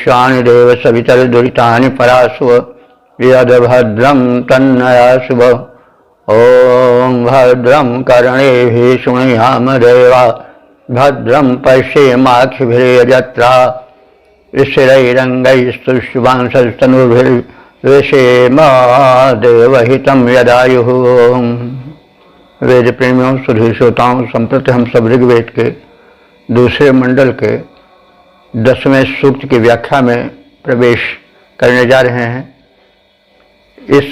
विश्वानि देव सवितर दुरितानि पराशुव यद्भद्रं तन्नया शुभ। ओं भद्रं कर्णेभिः शृणुयाम देवा भद्रं पश्येमाक्षिभिर्यजत्रा स्थिरैरङ्गैस्तुष्टुवांसस्तनूभिर्विषेम देवहितं यदायुः। वेद प्रेमियों सुधी श्रोताओं, संप्रति हम सब ऋग्वेद के दूसरे मंडल के 10वें सूक्त की व्याख्या में प्रवेश करने जा रहे हैं। इस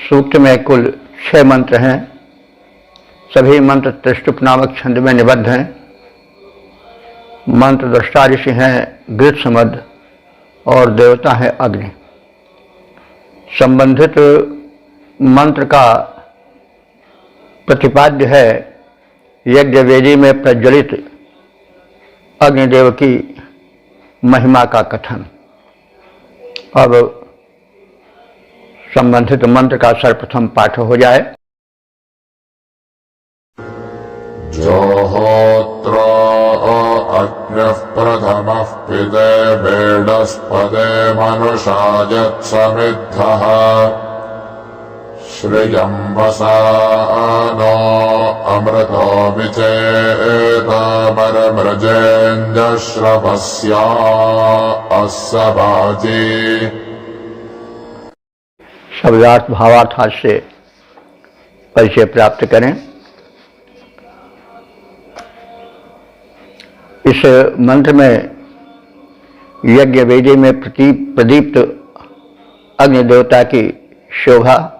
सूक्त में कुल 6 मंत्र हैं। सभी मंत्र त्रिष्टुप नामक छंद में निबद्ध हैं। मंत्र दृष्टा ऋषि हैं गृत्समद और देवता है अग्नि। संबंधित मंत्र का प्रतिपाद्य है यज्ञ वेदी में प्रज्वलित अग्निदेव की महिमा का कथन। अब संबंधित मंत्र का सर्वप्रथम पाठ हो जाए। जोहोत्र अग्निः प्रथमः पिते वेडस्पदे मनुषायत्समिद्धः श्रियं वसानो अमृतो विचेतमरमृजेन्द्रश्रवस्या अस्सभाजी। शब्दार्थ भावार्थ से परिचय प्राप्त करें। इस मंत्र में यज्ञ वेदी में प्रदीप्त अग्नि देवता की शोभा,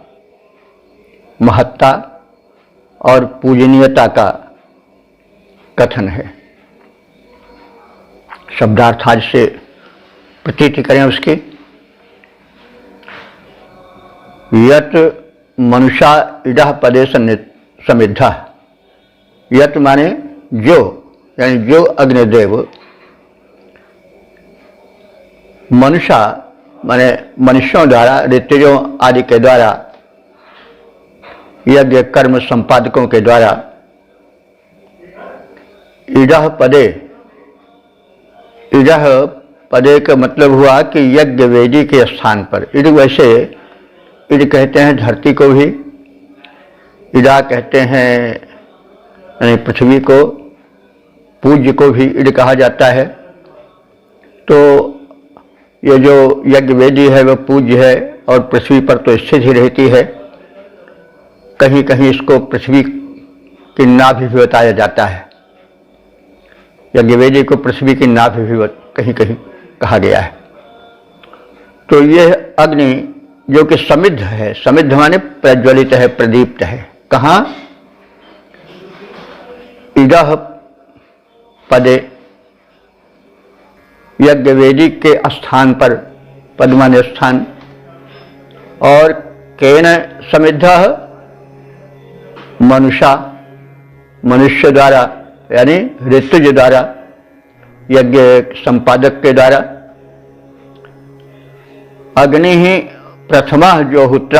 महत्ता और पूजनीयता का कथन है। शब्दार्थाज से प्रतीति करें उसकी। यत मनुष्या इडः पदे समिद्धा। यत माने जो, यानी जो अग्निदेव, मनुष्य माने मनुष्यों द्वारा, ऋतुजों आदि के द्वारा, यज्ञ कर्म संपादकों के द्वारा इडः पदे, इडः पदे का मतलब हुआ कि यज्ञ वेदी के स्थान पर। इड वैसे इड कहते हैं धरती को भी, इडा कहते हैं यानी पृथ्वी को, पूज्य को भी इड कहा जाता है। तो ये जो यज्ञ वेदी है वह पूज्य है और पृथ्वी पर तो स्थित ही रहती है। कहीं कहीं इसको पृथ्वी की नाभि भी बताया जाता है। यज्ञ वेदी को पृथ्वी की नाभि भी कहीं कहीं कहा गया है। तो यह अग्नि जो कि समिद्ध है, समिद्ध माने प्रज्वलित है, प्रदीप्त है। कहाँ? इडः पदे, यज्ञ वेदी के स्थान पर, पद माने स्थान। और केन समिद्धः, मनुष्य, मनुष्य द्वारा यानी ऋतुज द्वारा, यज्ञ संपादक के द्वारा। अग्नि ही प्रथमः जोहुत्र।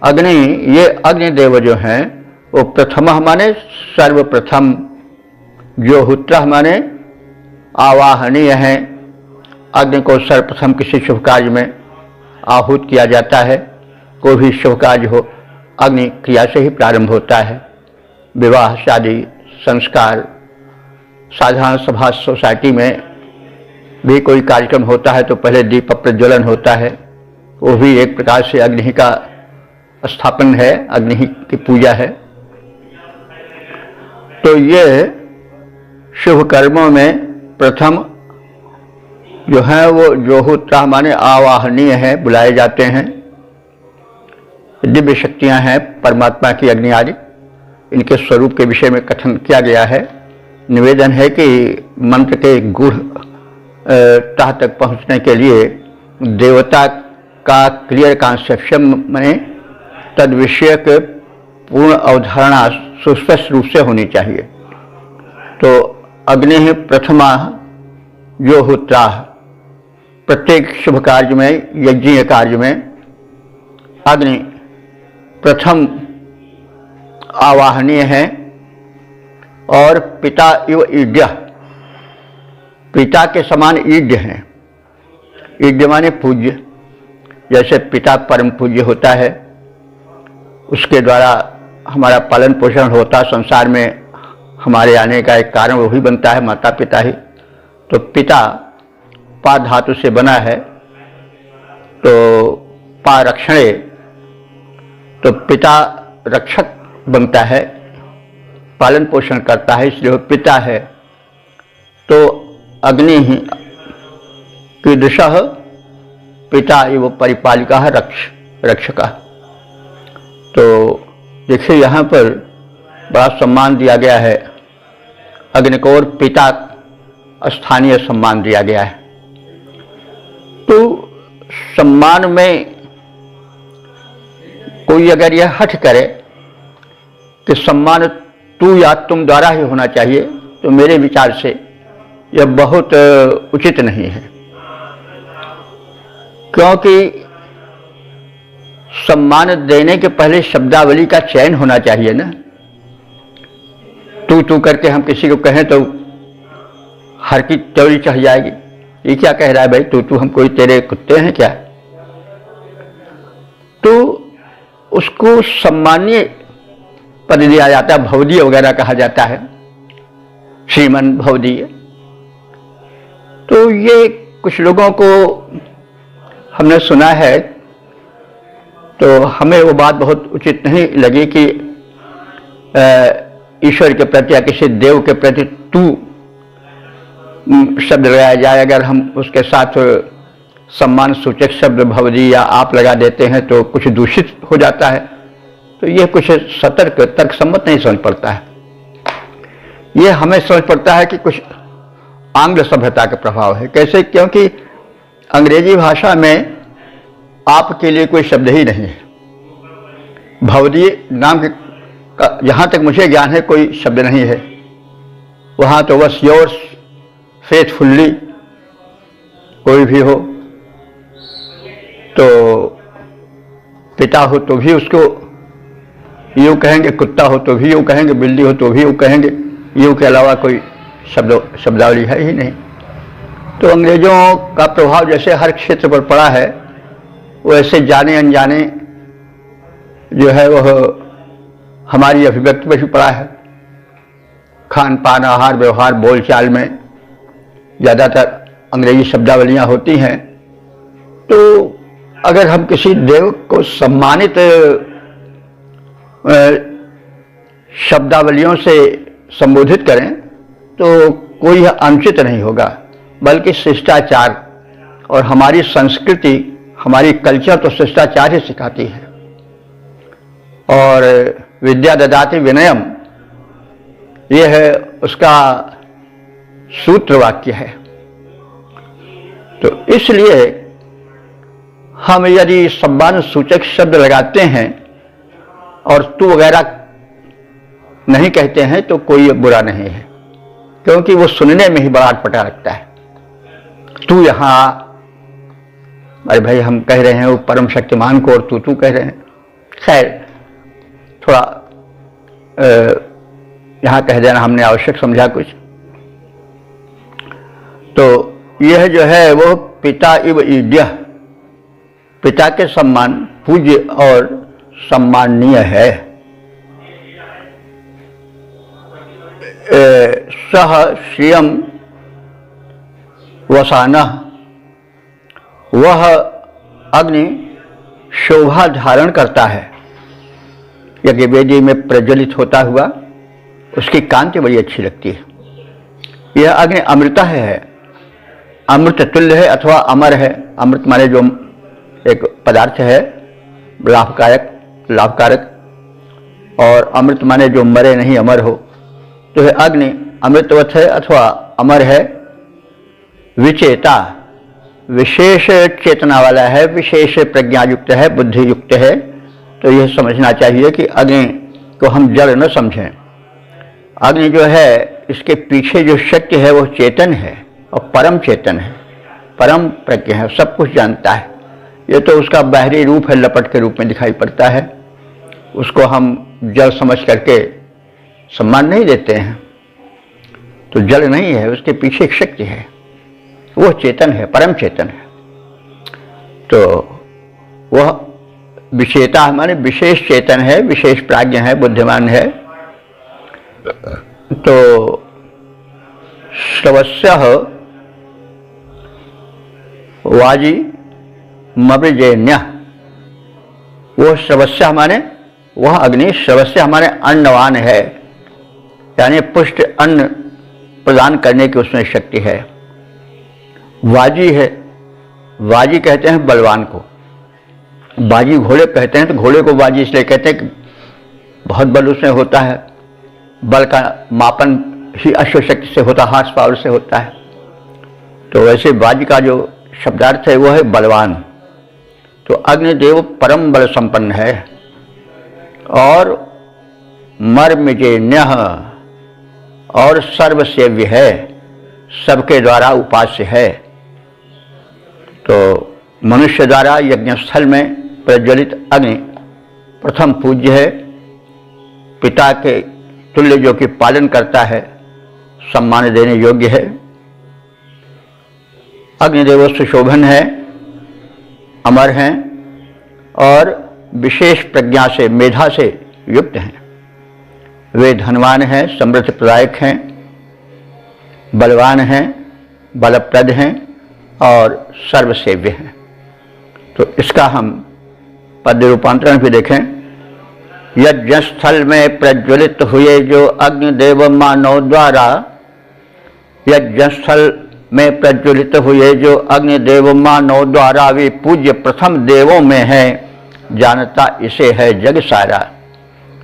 अग्नि, ये अग्निदेव जो हैं वो प्रथमः माने सर्वप्रथम, जोहुत्र माने आवाहनीय है। अग्नि को सर्वप्रथम किसी शुभ कार्य में आहूत किया जाता है। कोई भी शुभ कार्य हो अग्नि क्रिया से ही प्रारंभ होता है। विवाह, शादी, संस्कार, साधारण सभा, सोसाइटी में भी कोई कार्यक्रम होता है तो पहले दीप प्रज्वलन होता है। वो भी एक प्रकार से अग्नि का स्थापन है, अग्नि की पूजा है। तो ये शुभ कर्मों में प्रथम जो है वो जोहुत्र माने आवाहनीय है, बुलाए जाते हैं। दिव्य शक्तियां हैं परमात्मा की अग्नि आदि, इनके स्वरूप के विषय में कथन किया गया है। निवेदन है कि मंत्र के गूढ़ तह तक पहुंचने के लिए देवता का क्लियर कॉन्सेप्शन माने तद विषय के पूर्ण अवधारणा सुस्पष्ट रूप से होनी चाहिए। तो अग्नि प्रथमा जोहुत्रा, प्रत्येक शुभ कार्य में, यज्ञीय कार्य में अग्नि प्रथम आवाहनीय है। और पिता इव ईड्य, पिता के समान ईड्य हैं। ईड्य माने पूज्य, जैसे पिता परम पूज्य होता है, उसके द्वारा हमारा पालन पोषण होता, संसार में हमारे आने का एक कारण वही बनता है, माता पिता ही। तो पिता पा धातु से बना है, तो पा रक्षणे, तो पिता रक्षक बनता है, पालन पोषण करता है, इसलिए वो पिता है। तो अग्नि ही कीदृशः पिता एव परिपालिका रक्षका। तो देखिए यहाँ पर बड़ा सम्मान दिया गया है अग्नि को, और पिता स्थानीय सम्मान दिया गया है। तो सम्मान में कोई अगर यह हठ करे कि सम्मान तू या तुम द्वारा ही होना चाहिए, तो मेरे विचार से यह बहुत उचित नहीं है, क्योंकि सम्मान देने के पहले शब्दावली का चयन होना चाहिए ना। तू करके हम किसी को कहें तो हर की त्योरी चढ़ जाएगी, ये क्या कह रहा है भाई, तू हम कोई तेरे कुत्ते हैं क्या। तो उसको सम्मानीय पद दिया जाता है, भवदीय वगैरह कहा जाता है, श्रीमन भवदीय। तो ये कुछ लोगों को हमने सुना है, तो हमें वो बात बहुत उचित नहीं लगी कि ईश्वर के प्रति या किसी देव के प्रति तू शब्द लगाया जाए। अगर हम उसके साथ सम्मान सूचक शब्द भवदी या आप लगा देते हैं तो कुछ दूषित हो जाता है। तो ये कुछ सतर्क तर्क सम्मत नहीं समझ पड़ता है। ये हमें समझ पड़ता है कि कुछ आंग्ल सभ्यता का प्रभाव है। कैसे? क्योंकि अंग्रेजी भाषा में आपके लिए कोई शब्द ही नहीं है। भवदीय नाम के जहाँ तक मुझे ज्ञान है कोई शब्द नहीं है। वहाँ तो बस योर्स फेथफुल्ली कोई भी हो, तो पिता हो तो भी उसको यूँ कहेंगे, कुत्ता हो तो भी यूँ कहेंगे, बिल्ली हो तो भी यूँ कहेंगे, यूँ के अलावा कोई शब्दावली है ही नहीं। तो अंग्रेजों का प्रभाव जैसे हर क्षेत्र पर पड़ा है, वैसे जाने अनजाने जो है वह हमारी अभिव्यक्ति में भी पड़ा है। खान पान, आहार व्यवहार, बोलचाल में ज़्यादातर अंग्रेजी शब्दावलियाँ होती हैं। तो अगर हम किसी देव को सम्मानित शब्दावलियों से संबोधित करें तो कोई अनुचित नहीं होगा, बल्कि शिष्टाचार और हमारी संस्कृति, हमारी कल्चर तो शिष्टाचार ही सिखाती है। और विद्या ददाति विनयम, यह है उसका सूत्र वाक्य है। तो इसलिए हम यदि सम्मान सूचक शब्द लगाते हैं और तू वगैरह नहीं कहते हैं तो कोई बुरा नहीं है, क्योंकि वो सुनने में ही बड़ा अटपटा लगता है। तू यहाँ, अरे भाई हम कह रहे हैं वो परम शक्तिमान को और तू कह रहे हैं। खैर थोड़ा यहाँ कह देना हमने आवश्यक समझा कुछ। तो यह जो है वो पिता इव ईड्य, पिता के समान पूज्य और सम्माननीय है। सह श्रियम वसानः, वह अग्नि शोभा धारण करता है, यज्ञ वेदी में प्रज्वलित होता हुआ उसकी कांति बड़ी अच्छी लगती है। यह अग्नि अमृत है, अमृत तुल्य है अथवा अमर है। अमृत माने जो एक पदार्थ है लाभकारक, और अमृत माने जो मरे नहीं, अमर हो। तो यह अग्नि अमृतवत है अथवा अमर है। विचेता, विशेष चेतना वाला है, विशेष प्रज्ञा युक्त है, बुद्धि युक्त है। तो यह समझना चाहिए कि अग्नि को हम जड़ न समझें। अग्नि जो है, इसके पीछे जो शक्ति है वो चेतन है और परम चेतन है, परम प्रज्ञ है, सब कुछ जानता है। ये तो उसका बाहरी रूप है, लपट के रूप में दिखाई पड़ता है। उसको हम जड़ समझ करके सम्मान नहीं देते हैं। तो जड़ नहीं है, उसके पीछे एक शक्ति है, वो चेतन है, परम चेतन है। तो वह विशेषता हमारे विशेष चेतन है, विशेष प्राज्ञ है, बुद्धिमान है। तो श्रवस्यः वाजी मवृजेन्यः, वो श्रवस्य हमारे वह अग्नि श्रवस्य हमारे अन्नवान है, यानी पुष्ट अन्न प्रदान करने की उसमें शक्ति है। वाजी है, वाजी कहते हैं बलवान को, बाजी घोड़े कहते हैं, तो घोड़े को बाजी इसलिए कहते हैं कि बहुत बल उसमें होता है, बल का मापन ही अश्वशक्ति से होता, हार्स पावर से होता है। तो वैसे बाजी का जो शब्दार्थ है वो है बलवान। तो अग्निदेव परम बल संपन्न है और मर्मजेन्यः और सर्वसेव्य है, सबके द्वारा उपास्य है। तो मनुष्य द्वारा यज्ञस्थल में प्रज्वलित अग्नि प्रथम पूज्य है, पिता के तुल्य जो कि पालन करता है, सम्मान देने योग्य है। अग्निदेव सुशोभन है, अमर हैं और विशेष प्रज्ञा से, मेधा से युक्त हैं। वे धनवान हैं, समृद्धि प्रदायक हैं, बलवान हैं, बलप्रद हैं और सर्वसेव्य हैं। तो इसका हम पद्य रूपांतरण भी देखें। यज्ञस्थल में प्रज्वलित हुए जो अग्निदेव मानव द्वारा, यज्ञस्थल में प्रज्वलित हुए जो अग्निदेव मानव द्वारा वे पूज्य प्रथम देवों में है, जानता इसे है जग सारा।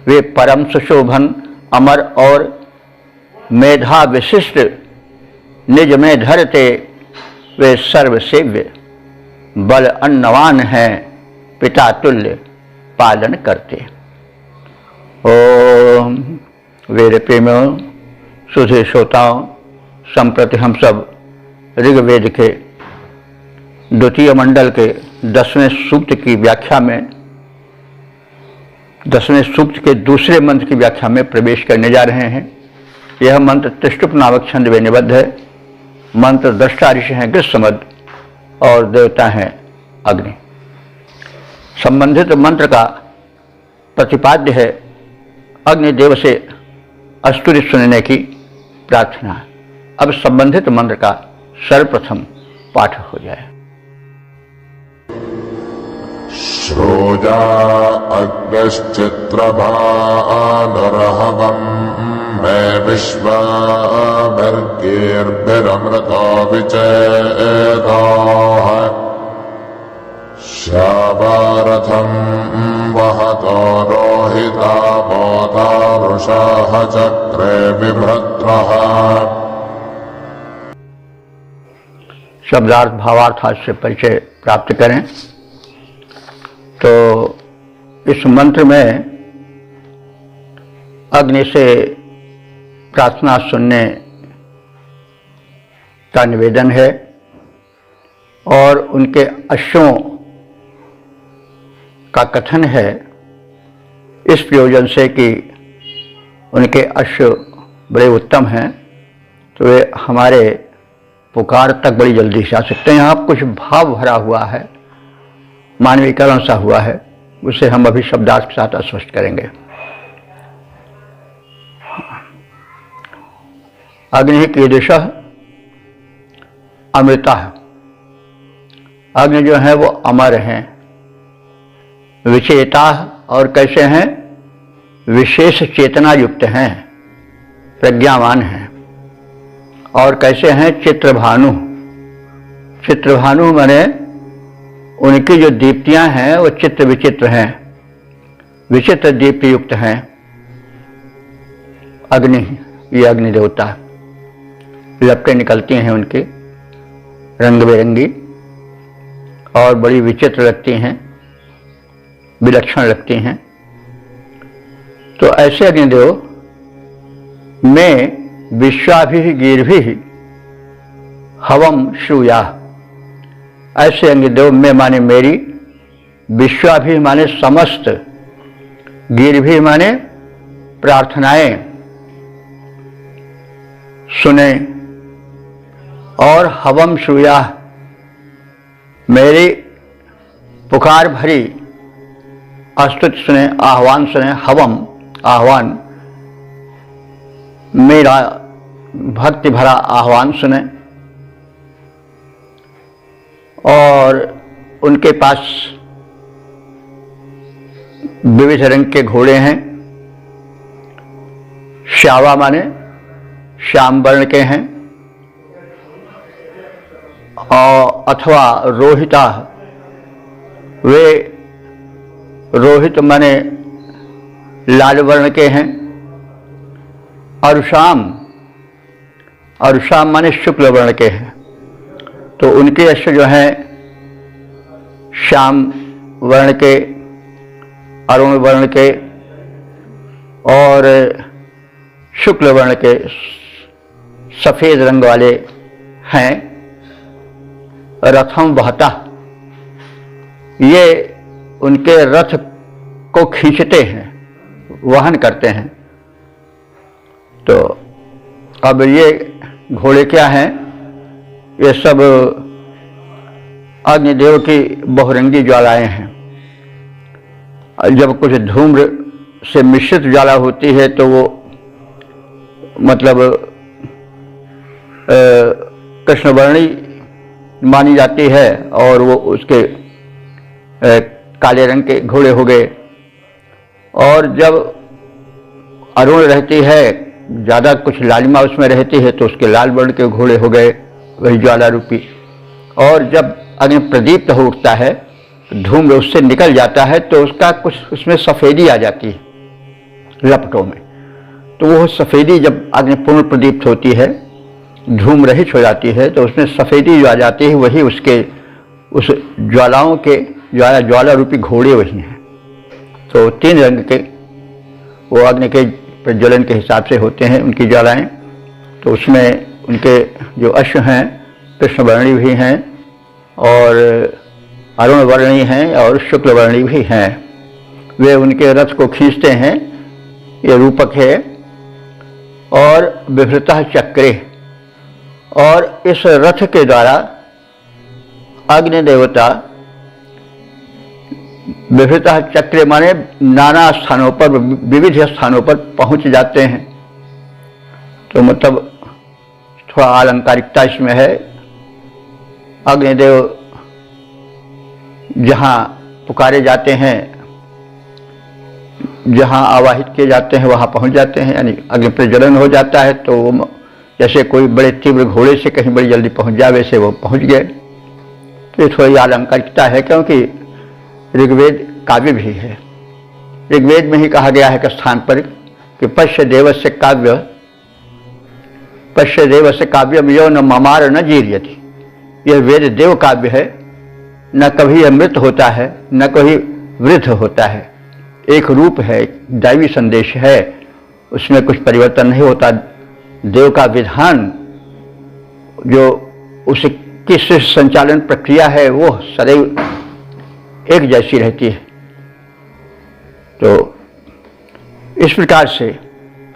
वे परम सुशोभन, अमर और मेधा विशिष्ट निज में धरते, वे सर्वसेव्य बल अन्नवान हैं, पिता तुल्य पालन करते। ओम वेद प्रेमियों, सुधे श्रोताओं, संप्रति हम सब ऋग्वेद के द्वितीय मंडल के 10वें सूक्त की व्याख्या में, 10वें सूक्त के दूसरे मंत्र की व्याख्या में प्रवेश करने जा रहे हैं। यह मंत्र त्रिष्टुप नामक छंद में निबद्ध है। मंत्र दृष्टा ऋषि हैं गृत्समद और देवता हैं अग्नि। संबंधित मंत्र का प्रतिपाद्य है अग्निदेव से स्तुति सुनने की प्रार्थना। अब संबंधित मंत्र का सर्वप्रथम पाठ हो जाए। श्रोजा अग्निश्चित्रभानुरहवम् मे विश्वाभिर्गीर्भिरमृतो विचेताः शावारथम् वहतो रोहिता बोधा वृषाः चक्रे बिभ्रद्रः। शब्दार्थ भावार्थ से परिचय प्राप्त करें। तो इस मंत्र में अग्नि से प्रार्थना सुनने का निवेदन है और उनके अश्वों का कथन है इस प्रयोजन से कि उनके अश्व बड़े उत्तम हैं, तो वे हमारे पुकार तक बड़ी जल्दी से आ सकते हैं। यहाँ कुछ भाव भरा हुआ है, मानवीकरण सा हुआ है, उसे हम अभी शब्दार्थ के साथ स्पष्ट करेंगे। अग्नि कीदृशः अमृता, अग्नि जो है वो अमर हैं, विचेता और कैसे हैं, विशेष चेतना युक्त हैं, प्रज्ञावान हैं। और कैसे हैं, चित्रभानु, चित्रभानु माने उनकी जो दीप्तियां हैं वो चित्र विचित्र हैं, विचित्र दीप्ति युक्त हैं। अग्नि, ये अग्नि देवता, लपटें निकलती हैं उनकी रंग बिरंगी और बड़ी विचित्र लगती हैं, विलक्षण लगती हैं। तो ऐसे अग्निदेव में विश्वाभिर्गीर्भिः हवम श्रूया, ऐसे अग्निदेव में माने मेरी, विश्वाभि माने समस्त, गीर्भि माने प्रार्थनाएं सुने और हवम श्रूया मेरी पुकार भरी स्तुति सुने, आह्वान सुने, हवम आह्वान, मेरा भक्ति भरा आह्वान सुने। और उनके पास विविध रंग के घोड़े हैं। श्यावा माने श्याम वर्ण के हैं, और अथवा रोहिता, वे रोहित माने लाल वर्ण के हैं। अरुषाम, अरुषाम माने शुक्ल वर्ण के हैं। तो उनके अश्व जो हैं श्याम वर्ण के, अरुण वर्ण के और शुक्ल वर्ण के सफेद रंग वाले हैं। रथम वहता, ये उनके रथ को खींचते हैं, वहन करते हैं। तो अब ये घोड़े क्या हैं? ये सब अग्निदेव की बहुरंगी ज्वालाएं हैं। जब कुछ धूम्र से मिश्रित ज्वाला होती है तो वो मतलब कृष्णवर्णी मानी जाती है, और वो उसके काले रंग के घोड़े हो गए। और जब अरुण रहती है, ज़्यादा कुछ लालिमा उसमें रहती है, तो उसके लाल वर्ण के घोड़े हो गए, वही ज्वाला रूपी। और जब अग्नि प्रदीप्त हो उठता है, धूम्र उससे निकल जाता है, तो उसका कुछ उसमें सफ़ेदी आ जाती है लपटों में। तो वो सफ़ेदी जब अग्नि पूर्ण प्रदीप्त होती है, धूम रहित हो जाती है, तो उसमें सफ़ेदी जो आ जाती है, वही उसके उस ज्वालाओं के ज्वाला रूपी घोड़े वही हैं। तो 3 रंग के वो अग्नि के प्रज्वलन के हिसाब से होते हैं उनकी ज्वालाएं। तो उसमें उनके जो अश्व हैं कृष्णवर्णी भी हैं, और अरुण वर्णी हैं, और शुक्ल वर्णी भी हैं। वे उनके रथ को खींचते हैं, ये रूपक है। और विभृतः चक्रे, और इस रथ के द्वारा अग्नि देवता विभृतः चक्रे माने नाना स्थानों पर, विविध स्थानों पर पहुंच जाते हैं। तो मतलब थोड़ा अलंकारिकता इसमें है। अग्निदेव जहाँ पुकारे जाते हैं, जहाँ आवाहित किए जाते हैं, वहाँ पहुँच जाते हैं, यानी अग्नि प्रज्वलन हो जाता है। तो वो जैसे कोई बड़े तीव्र घोड़े से कहीं बड़ी जल्दी पहुँच जाए, वैसे वो पहुँच गए। तो ये थोड़ी अलंकारिकता है, क्योंकि ऋग्वेद काव्य भी है। ऋग्वेद में ही कहा गया है कि स्थान पर कि पश्य देवस्य काव्य, पश्य देवस्य काव्यम यो न ममार न जीर्यति। यह वेद देव काव्य है, न कभी यह मृत होता है, न कभी वृद्ध होता है। एक रूप है, दैवी संदेश है, उसमें कुछ परिवर्तन नहीं होता। देव का विधान जो उसकी संचालन प्रक्रिया है, वो सदैव एक जैसी रहती है। तो इस प्रकार से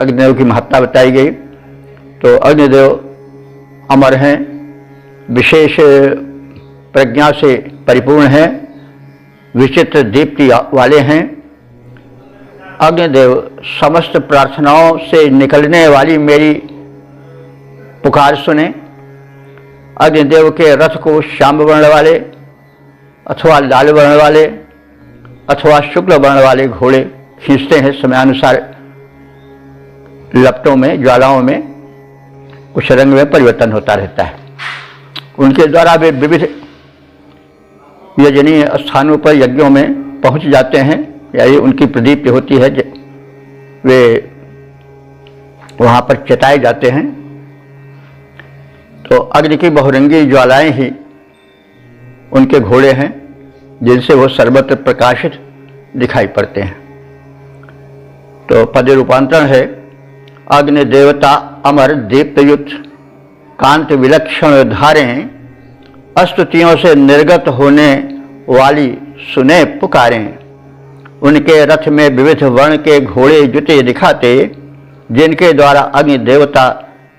अग्निदेव की महत्ता बताई गई। तो अग्निदेव अमर हैं, विशेष प्रज्ञा से परिपूर्ण हैं, विचित्र दीप्ति वाले हैं। अग्निदेव समस्त प्रार्थनाओं से निकलने वाली मेरी पुकार सुने। अग्निदेव के रथ को श्याम वर्ण वाले अथवा लाल वर्ण वाले अथवा शुक्ल वर्ण वाले घोड़े खींचते हैं। समयानुसार लपटों में, ज्वालाओं में कुछ रंग में परिवर्तन होता रहता है। उनके द्वारा वे विविध यजनीय स्थानों पर यज्ञों में पहुंच जाते हैं, यानी उनकी प्रदीप्ति होती है, वे वहाँ पर चटाए जाते हैं। तो अग्नि की बहुरंगी ज्वालाएं ही उनके घोड़े हैं, जिनसे वो सर्वत्र प्रकाशित दिखाई पड़ते हैं। तो पद रूपांतरण है, अग्नि देवता अमर दीप्तयुक्त कांत विलक्षण धारें, स्तुतियों से निर्गत होने वाली सुने पुकारें। उनके रथ में विविध वर्ण के घोड़े जुटे दिखाते, जिनके द्वारा अग्नि देवता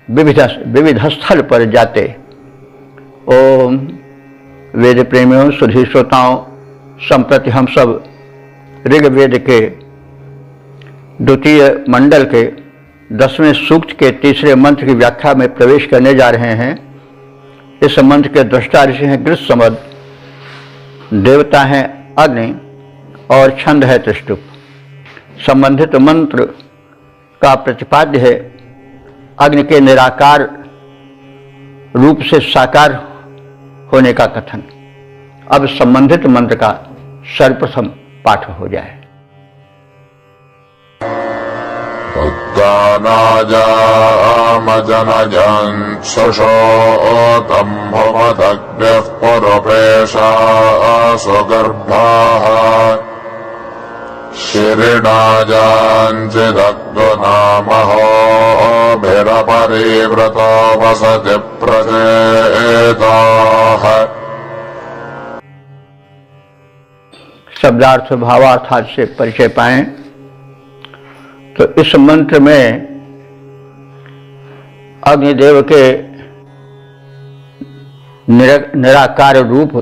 विविध स्थल पर जाते। ओम वेद प्रेमियों, सुधी श्रोताओं, संप्रति हम सब ऋग्वेद के द्वितीय मंडल के 10वें सूक्त के तीसरे मंत्र की व्याख्या में प्रवेश करने जा रहे हैं। इस मंत्र के दृष्टा ऋषि हैं गृत्समद, देवता हैं अग्नि और छंद है त्रिष्टुप। संबंधित मंत्र का प्रतिपाद्य है अग्नि के निराकार रूप से साकार होने का कथन। अब संबंधित मंत्र का सर्वप्रथम पाठ हो जाए। उद्दानाजामजनजन् सुषोतं भवदग्निः पुरुपेशा सुगर्भाः शिरिणाजाञ्चिदग्नामहोभिरपरिवृतो वसति प्रचेताः। शब्दार्थ भावार्थात से परिचय पाएं तो इस मंत्र में अग्निदेव के निराकार रूप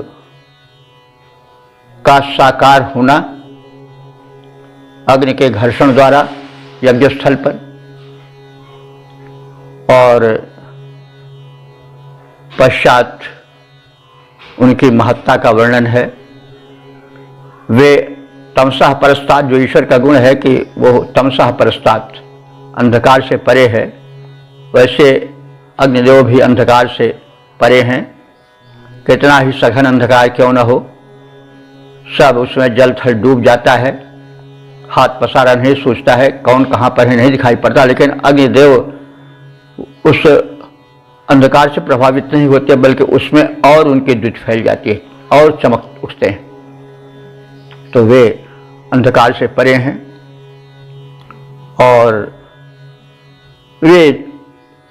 का साकार होना, अग्नि के घर्षण द्वारा यज्ञस्थल पर, और पश्चात उनकी महत्ता का वर्णन है। वे तमसः परस्तात्, जो ईश्वर का गुण है कि वो तमसः परस्तात् अंधकार से परे है, वैसे अग्निदेव भी अंधकार से परे हैं। कितना ही सघन अंधकार क्यों न हो, सब उसमें जल थल डूब जाता है, हाथ पसारा नहीं सोचता है कौन कहाँ पर है नहीं दिखाई पड़ता, लेकिन अग्निदेव उस अंधकार से प्रभावित नहीं होते, बल्कि उसमें और उनकी द्युति फैल जाती है और चमक उठते हैं। तो वे अंधकार से परे हैं और वे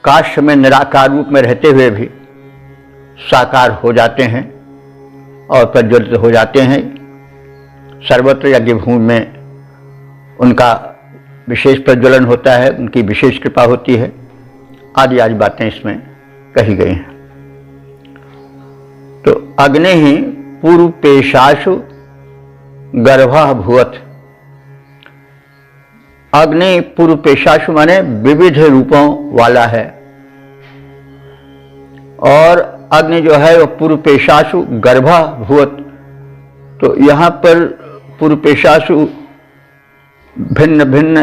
काष्ठ में निराकार रूप में रहते हुए भी साकार हो जाते हैं और प्रज्वलित हो जाते हैं। सर्वत्र यज्ञ भूमि में उनका विशेष प्रज्वलन होता है, उनकी विशेष कृपा होती है, आदि आदि बातें इसमें कही गई हैं। तो अग्नि ही पूर्वपेशाशु गर्भः भुवत्। अग्नि पूर्वपेशाशु माने विविध रूपों वाला है, और अग्नि जो है वो पूर्वपेशाशु गर्भः भुवत्। तो यहाँ पर पूर्वपेशाशु भिन्न भिन्न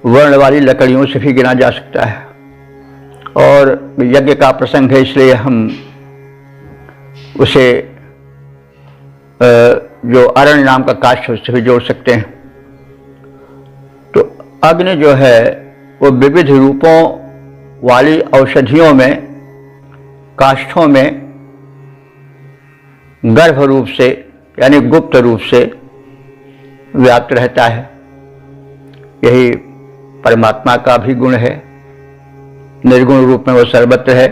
वर्ण वाली लकड़ियों से भी गिना जा सकता है, और यज्ञ का प्रसंग है इसलिए हम उसे जो अरण्य नाम का काष्ठ उससे भी जोड़ सकते हैं। तो अग्नि जो है वो विविध रूपों वाली औषधियों में, काष्ठों में गर्भ रूप से यानी गुप्त रूप से व्याप्त रहता है। यही परमात्मा का भी गुण है। निर्गुण रूप में वो सर्वत्र है,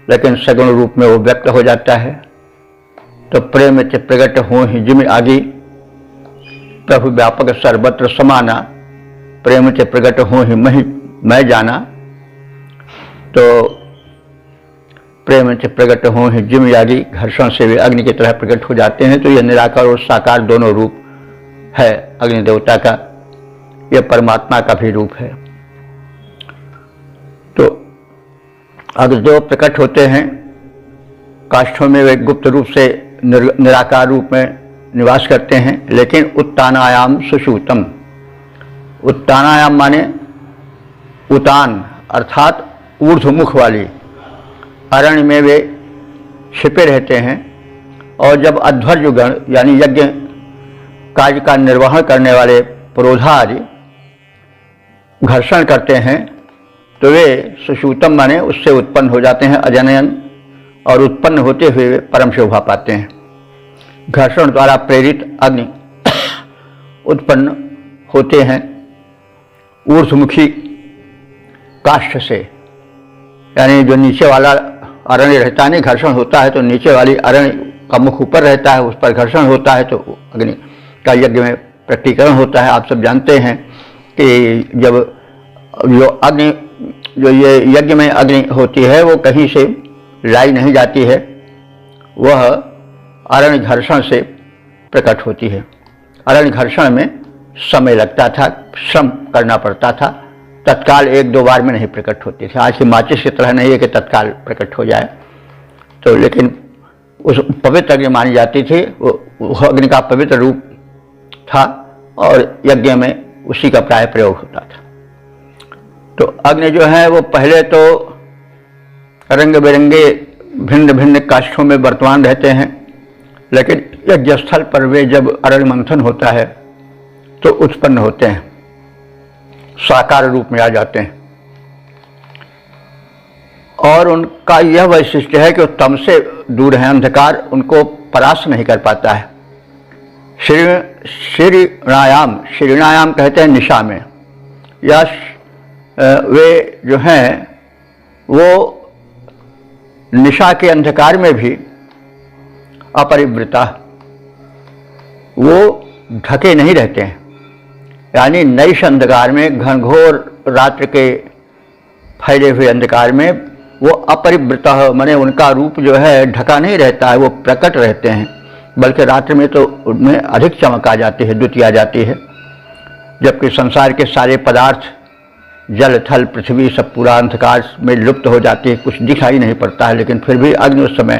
लेकिन सगुण रूप में वो व्यक्त हो जाता है। तो प्रेम च प्रगट हो ही जिम आगी, प्रभु व्यापक सर्वत्र समाना, प्रेम च प्रगट हो ही मैं जाना। तो प्रेम च प्रगट हो ही जिम यागी, घर्षण से वे अग्नि की तरह प्रकट हो जाते हैं। तो यह निराकार और साकार दोनों रूप है अग्नि देवता का, यह परमात्मा का भी रूप है। तो अग्निदेव प्रकट होते हैं, काष्ठों में वे गुप्त रूप से निराकार रूप में निवास करते हैं, लेकिन उत्तानायाम सुषुप्तम। उत्तानायाम माने उतान अर्थात ऊर्ध्वमुख वाली अरण्य में वे छिपे रहते हैं, और जब अध्वर्युगण यानी यज्ञ कार्य का निर्वहन करने वाले पुरोधार्य घर्षण करते हैं तो वे सुषुप्तम माने उससे उत्पन्न हो जाते हैं अजनयन, और उत्पन्न होते हुए परम शोभा पाते हैं। घर्षण द्वारा प्रेरित अग्नि उत्पन्न होते हैं ऊर्ध्वमुखी काष्ठ से, यानी जो नीचे वाला अरण्य रहता है, नहीं घर्षण होता है तो नीचे वाली अरण्य का मुख ऊपर रहता है, उस पर घर्षण होता है तो अग्नि का यज्ञ में प्रकटीकरण होता है। आप सब जानते हैं कि जब जो ये यज्ञ में अग्नि होती है वो कहीं से लाई नहीं जाती है, वह अरण्य घर्षण से प्रकट होती है। अरण्य घर्षण में समय लगता था, श्रम करना पड़ता था, तत्काल 1-2 बार में नहीं प्रकट होती थी। आज की माचिस की तरह नहीं है कि तत्काल प्रकट हो जाए। तो लेकिन उस पवित्र अग्नि मानी जाती थी, वो अग्नि का पवित्र रूप था और यज्ञ में उसी का प्राय प्रयोग होता था। तो अग्नि जो है वो पहले तो रंग बिरंगे भिन्न भिन्न काष्ठों में वर्तमान रहते हैं, लेकिन यज्ञ स्थल पर वे जब अरण्य मंथन होता है तो उत्पन्न होते हैं, साकार रूप में आ जाते हैं। और उनका यह वैशिष्ट्य है कि वो तम से दूर है, अंधकार उनको परास्त नहीं कर पाता है। श्रीणायाम कहते हैं निशा में, या वे जो हैं वो निशा के अंधकार में भी अपरिवृता, वो ढके नहीं रहते हैं। यानी नैश अंधकार में, घनघोर रात्रि के फैले हुए अंधकार में वो अपरिवृता, माने उनका रूप जो है ढका नहीं रहता है, वो प्रकट रहते हैं। बल्कि रात्रि में तो उनमें अधिक चमक आ जाती है, द्युति आ जाती है। जबकि संसार के सारे पदार्थ, जल थल पृथ्वी सब पूरा अंधकार में लुप्त हो जाती है, कुछ दिखाई नहीं पड़ता है। लेकिन फिर भी अग्नि उस समय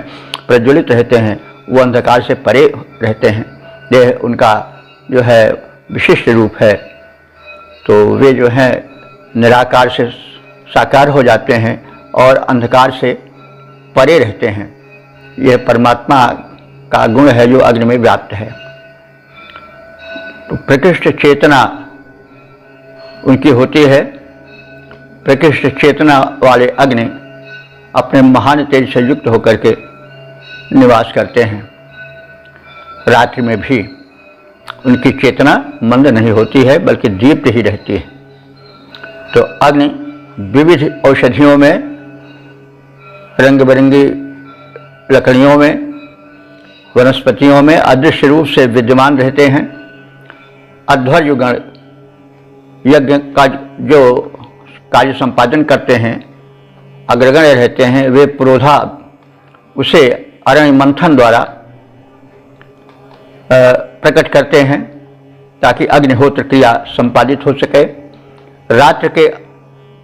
प्रज्वलित रहते हैं, वो अंधकार से परे रहते हैं। यह उनका जो है विशिष्ट रूप है। तो वे जो हैं निराकार से साकार हो जाते हैं और अंधकार से परे रहते हैं। यह परमात्मा का गुण है जो अग्नि में व्याप्त है। तो प्रकृष्ट चेतना उनकी होती है। प्रकृष्ट चेतना वाले अग्नि अपने महान तेज से युक्त होकर के निवास करते हैं। रात्रि में भी उनकी चेतना मंद नहीं होती है, बल्कि दीप्त ही रहती है। तो अग्नि विविध औषधियों में, रंग बिरंगी लकड़ियों में, वनस्पतियों में अदृश्य रूप से विद्यमान रहते हैं। अध्वर्युगण यज्ञ का जो कार्य संपादन करते हैं, अग्रगण्य रहते हैं, वे पुरोधा उसे अरण्य मंथन द्वारा प्रकट करते हैं ताकि अग्निहोत्र क्रिया संपादित हो सके। रात्रि के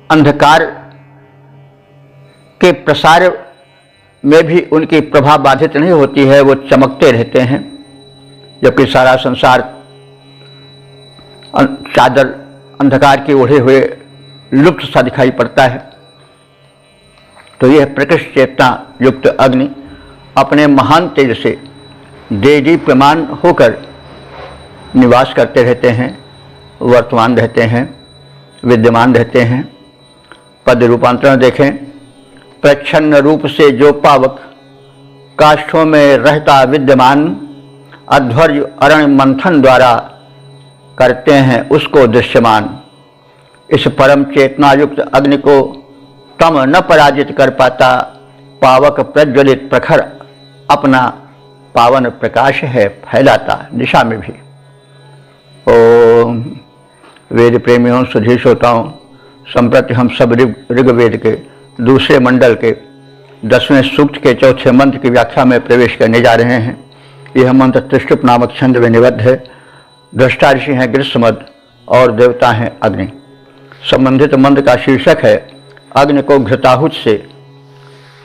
अंधकार के प्रसार में भी उनकी प्रभा बाधित नहीं होती है, वो चमकते रहते हैं। जबकि सारा संसार चादर अंधकार के ओढ़े हुए लुप्त सा दिखाई पड़ता है। तो यह प्रकृष्ट चेतना युक्त अग्नि अपने महान तेज से देदीप्यमान होकर निवास करते रहते हैं, वर्तमान रहते हैं, विद्यमान रहते हैं। पद रूपांतरण देखें। प्रच्छन्न रूप से जो पावक काष्ठों में रहता विद्यमान, अध्वर्य अरण्य मंथन द्वारा करते हैं उसको दृश्यमान। इस परम चेतना युक्त अग्नि को तम न पराजित कर पाता, पावक प्रज्वलित प्रखर अपना पावन प्रकाश है फैलाता दिशा में भी। ओम वेद प्रेमियों, सुधी श्रोताओं, संप्रति हम सब ऋग्वेद के दूसरे मंडल के 10वें सूक्त के 4थे मंत्र की व्याख्या में प्रवेश करने जा रहे हैं। यह मंत्र त्रिष्टुप नामक छंद में निबद्ध है। दृष्टा ऋषि हैं गृत्समद और देवता हैं अग्नि। संबंधित मंत्र का शीर्षक है अग्नि को घृताहुत से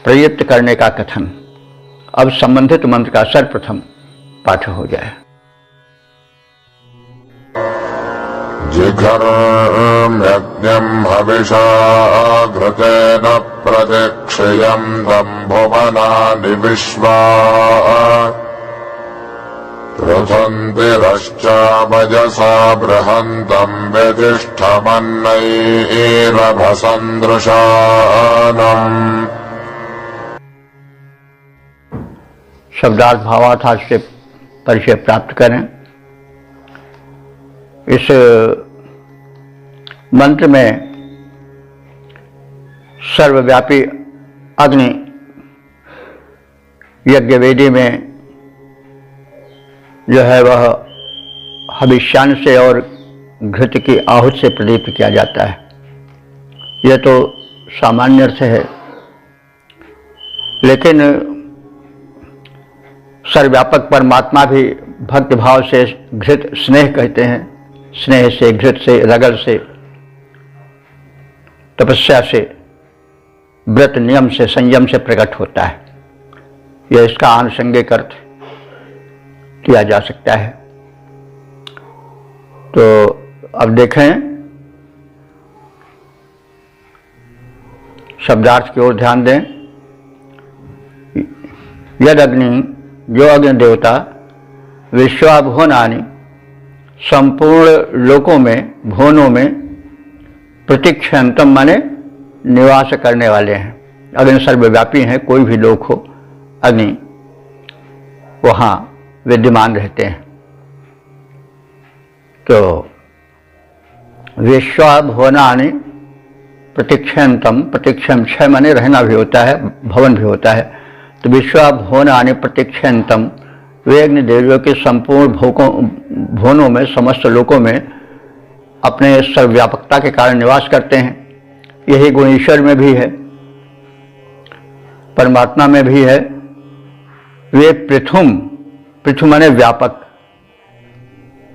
प्रयुक्त करने का कथन। अब संबंधित मंत्र का सर्वप्रथम पाठ हो जाए। जिघर्म्यज्ञम् हविषा घृतेन प्रतिक्षयन्तम् भुवनानि विश्वा पृथन्तिरश्चावजसा बृहन्तम् व्यतिष्ठमन्नैरभसन्दृशानम्। शब्दार्थ भावार्थ से परिचय प्राप्त करें। इस मंत्र में सर्वव्यापी अग्नि यज्ञवेदी में जो है वह हविष्यान से और घृत की आहुति से प्रदीप्त किया जाता है। यह तो सामान्य अर्थ है, लेकिन सर्वव्यापक परमात्मा भी भक्ति भाव से घृत स्नेह कहते हैं, स्नेह से, घृत से, रगल से, तपस्या से, व्रत नियम से, संयम से प्रकट होता है। यह इसका आनुषंगिक अर्थ किया जा सकता है। तो अब देखें, शब्दार्थ की ओर ध्यान दें। यद अग्नि, जो अग्नि देवता, विश्वाभुवनानि, संपूर्ण लोकों में, भुवनों में, प्रतिक्षंतम माने निवास करने वाले हैं। अग्नि सर्वव्यापी हैं, कोई भी लोक हो, अग्नि वहाँ विद्यमान रहते हैं। तो विश्वाभुवनानि प्रतिक्षंतम, प्रतिक्षम क्षय माने रहना भी होता है, भवन भी होता है। तो विश्वाभुवनानि प्रतिक्षंतम, वे अग्निदेवियों के संपूर्ण भुवनों में, समस्त लोकों में अपने सर्वव्यापकता के कारण निवास करते हैं। यही गुण ईश्वर में भी है, परमात्मा में भी है। वे पृथुम, पृथु माने व्यापक,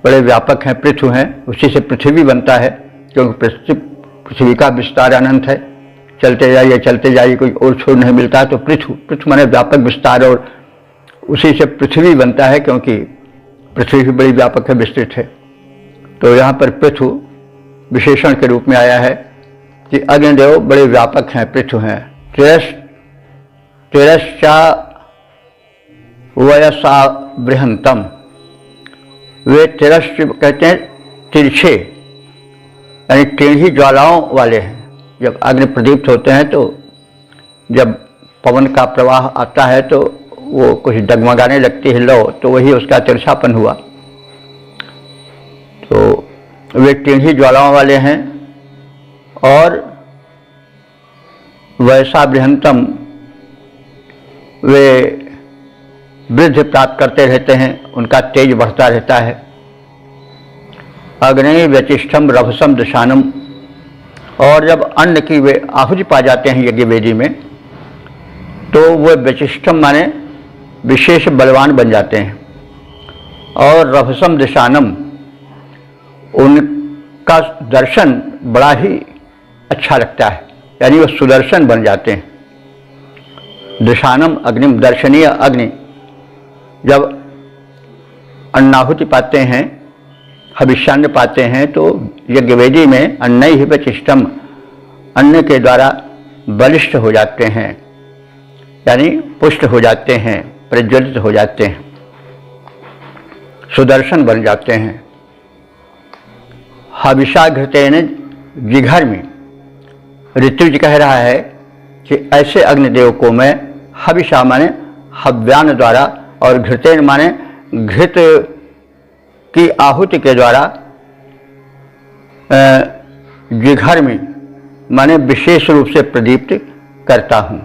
बड़े व्यापक हैं, पृथु हैं। उसी से पृथ्वी बनता है, क्योंकि पृथ्वी का विस्तार अनंत है। चलते जाइए, कोई और छोर नहीं मिलता है। तो पृथु माने व्यापक, विस्तार, और उसी से पृथ्वी बनता है, क्योंकि पृथ्वी भी बड़ी व्यापक है, विस्तृत है। तो यहाँ पर पृथु विशेषण के रूप में आया है कि अग्निदेव बड़े व्यापक हैं, पृथु हैं। तिरश्चा वयसा बृहंतम, वे तिरश्च कहते हैं तिरछे, यानी टेढ़ी ज्वालाओं वाले हैं। जब अग्नि प्रदीप्त होते हैं तो जब पवन का प्रवाह आता है तो वो कुछ डगमगाने लगती है लौ, तो वही उसका तिरछापन हुआ। तो वे टेढ़ी ज्वालाओं वाले हैं। और वैसा बृहंतम, वे वृद्धि प्राप्त करते रहते हैं, उनका तेज बढ़ता रहता है। अग्नि व्यचिष्ठम रभसम दशानम, और जब अन्न की वे आहुति पा जाते हैं यज्ञ वेदी में, तो वो व्यचिष्ठम माने विशेष बलवान बन जाते हैं। और रभसम दशानम, उनका दर्शन बड़ा ही अच्छा लगता है, यानी वो सुदर्शन बन जाते हैं। दशानम अग्निम, दर्शनीय अग्नि। जब अन्नाहुति पाते हैं, हविष्यान्न पाते हैं, तो यज्ञवेदी में अन्न ही वचिष्ठम, अन्न के द्वारा बलिष्ठ हो जाते हैं, यानी पुष्ट हो जाते हैं, प्रज्वलित हो जाते हैं, सुदर्शन बन जाते हैं। हविषाघृतेन जिघर्मि, ऋत्विज कह रहा है कि ऐसे अग्निदेव को मैं हविषा माने हव्यान द्वारा, और घृतेन माने घृत की आहुति के द्वारा, जिघर्मि माने विशेष रूप से प्रदीप्त करता हूँ।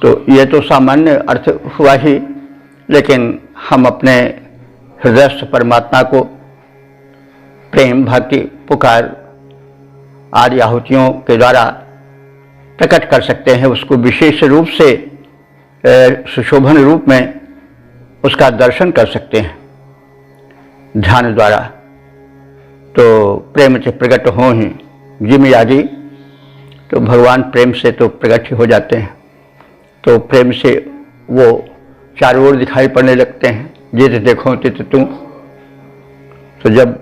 तो ये तो सामान्य अर्थ हुआ ही, लेकिन हम अपने हृदयस्थ परमात्मा को प्रेम, भक्ति, पुकार आदि आहुतियों के द्वारा प्रकट कर सकते हैं। उसको विशेष रूप से सुशोभन रूप में उसका दर्शन कर सकते हैं ध्यान द्वारा। तो प्रेम से प्रकट हो ही जिम आदि, तो भगवान प्रेम से तो प्रकट हो जाते हैं। तो प्रेम से वो चारों ओर दिखाई पड़ने लगते हैं, जित देखो तित तू। तो जब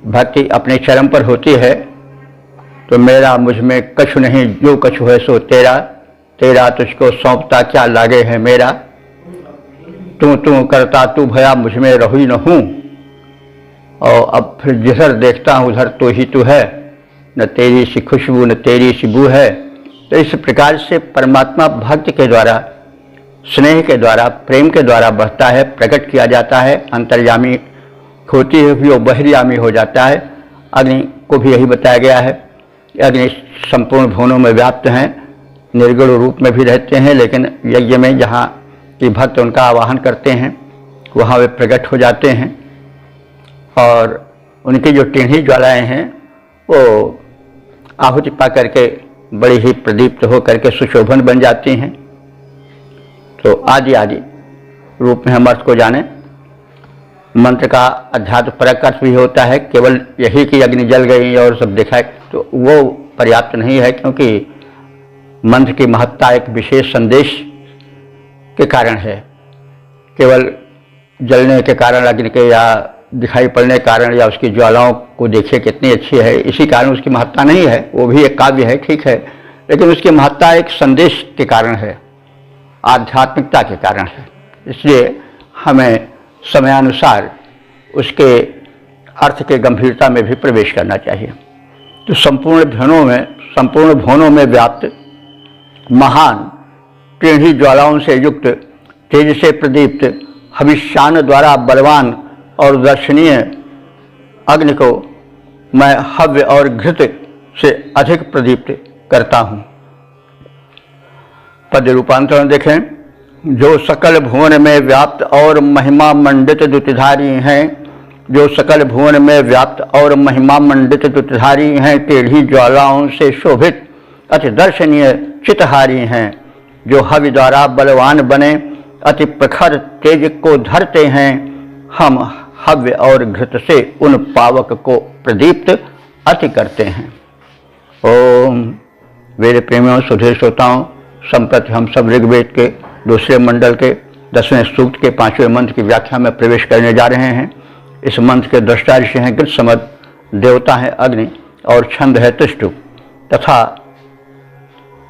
भक्ति अपने चरम पर होती है तो मेरा मुझ में कछु नहीं, जो कछु है सो तेरा, तेरा तुझको सौंपता क्या लागे है मेरा। तू तू करता तू भया, मुझ में रहू ही न हूँ। और अब फिर जिधर देखता हूँ उधर तो ही तू है, न तेरी सी खुशबू न तेरी सी बू है। तो इस प्रकार से परमात्मा भक्त के द्वारा, स्नेह के द्वारा, प्रेम के द्वारा बढ़ता है, प्रकट किया जाता है। अंतर्यामी होती है भी वो बहिर्यामी हो जाता है। अग्नि को भी यही बताया गया है। अग्नि संपूर्ण भुवनों में व्याप्त हैं, निर्गुण रूप में भी रहते हैं, लेकिन यज्ञ में जहाँ कि भक्त उनका आवाहन करते हैं वहाँ वे प्रकट हो जाते हैं। और उनकी जो टेढ़ी ज्वालाएँ हैं वो आहुति पा करके बड़ी ही प्रदीप्त हो करके सुशोभन बन जाती हैं। तो आदि आदि रूप में हम अर्थ को जाने। मंत्र का अध्यात्म परक अर्थ भी होता है। केवल यही कि अग्नि जल गई और सब दिखाए तो वो पर्याप्त नहीं है, क्योंकि मंत्र की महत्ता एक विशेष संदेश के कारण है। केवल जलने के कारण अग्नि के या दिखाई पड़ने के कारण या उसकी ज्वालाओं को देखिए कितनी अच्छी है, इसी कारण उसकी महत्ता नहीं है। वो भी एक काव्य है, ठीक है, लेकिन उसकी महत्ता एक संदेश के कारण है, आध्यात्मिकता के कारण है। इसलिए हमें समयानुसार उसके अर्थ के गंभीरता में भी प्रवेश करना चाहिए। तो संपूर्ण भुवनों में व्याप्त महान टेढ़ी ज्वालाओं से युक्त, तेज से प्रदीप्त, हविष्यान द्वारा बलवान और दर्शनीय अग्नि को मैं हव्य और घृत से अधिक प्रदीप्त करता हूँ। पद रूपांतरण देखें। जो सकल भुवन में व्याप्त और महिमा मंडित द्युतिधारी हैं, जो सकल भुवन में व्याप्त और महिमा मंडित द्युतिधारी हैं, टेढ़ी ज्वालाओं से शोभित अति दर्शनीय चितहारी हैं, जो हवि द्वारा बलवान बने अति प्रखर तेज को धरते हैं, हम हव्य और घृत से उन पावक को प्रदीप्त अति करते हैं। ओम वेद प्रेमियों, सुधीर श्रोताओं, संप्रति हम सब ऋग्वेद के दूसरे मंडल के 10वें सूक्त के 5वें मंत्र की व्याख्या में प्रवेश करने जा रहे हैं। इस मंत्र के दृष्टा ऋषि हैं गृत्समद, देवता है अग्नि और छंद है त्रिष्टु, तथा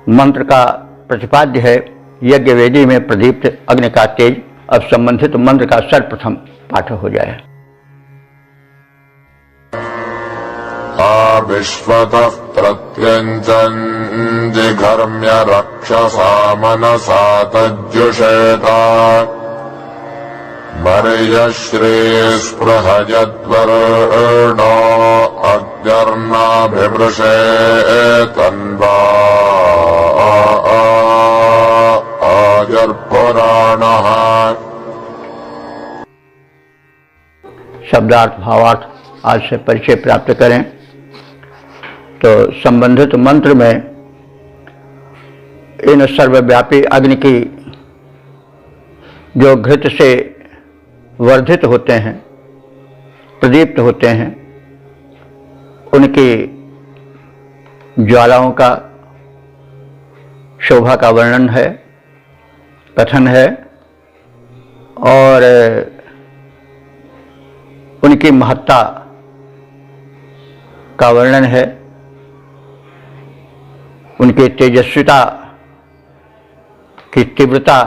मंत्र का प्रतिपाद्य है यज्ञ वेदी में प्रदीप्त अग्नि का तेज। अब संबंधित मंत्र का सर्वप्रथम पाठ हो जाए। विश्वतः प्रत्यञ्चन् जिघर्म्य रक्षसा मनसा तज्जुषेता मर्यश्री स्पृहयद्वर्णो अग्निर्नाभिवृषे तन्वा आजर्पुराणः। शब्दार्थ भावार्थ आज से परिचय प्राप्त करें। तो संबंधित मंत्र में इन सर्वव्यापी अग्नि की जो घृत से वर्धित होते हैं, प्रदीप्त होते हैं, उनकी ज्वालाओं का शोभा का वर्णन है, कथन है, और उनकी महत्ता का वर्णन है, उनकी तेजस्विता की तीव्रता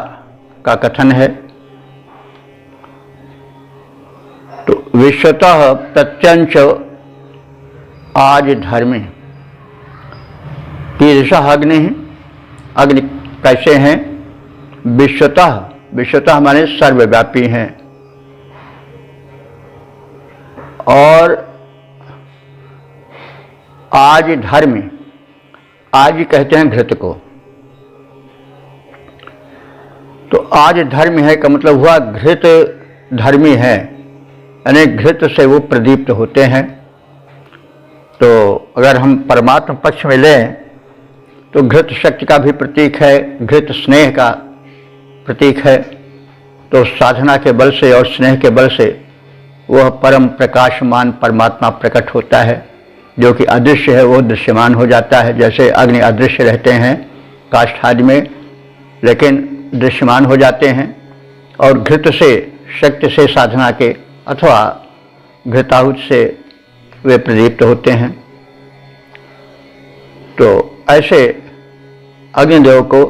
का कथन है। तो विश्वतः प्रत्यंच आज धर्मी कीदृशः अग्नि, अग्नि कैसे हैं? विश्वतः, विश्वतः माने सर्वव्यापी हैं, और आज धर्मी, आज कहते हैं घृत को। तो आज धर्मी है का मतलब हुआ घृत धर्मी है, यानी घृत से वो प्रदीप्त होते हैं। तो अगर हम परमात्मा पक्ष में लें तो घृत शक्ति का भी प्रतीक है, घृत स्नेह का प्रतीक है। तो साधना के बल से और स्नेह के बल से वह परम प्रकाशमान परमात्मा प्रकट होता है, जो कि अदृश्य है वो दृश्यमान हो जाता है। जैसे अग्नि अदृश्य रहते हैं काष्ठ आदि में, लेकिन दृश्यमान हो जाते हैं, और घृत से, शक्ति से साधना के अथवा घृताहुत से वे प्रदीप्त होते हैं। तो ऐसे अग्निदेव को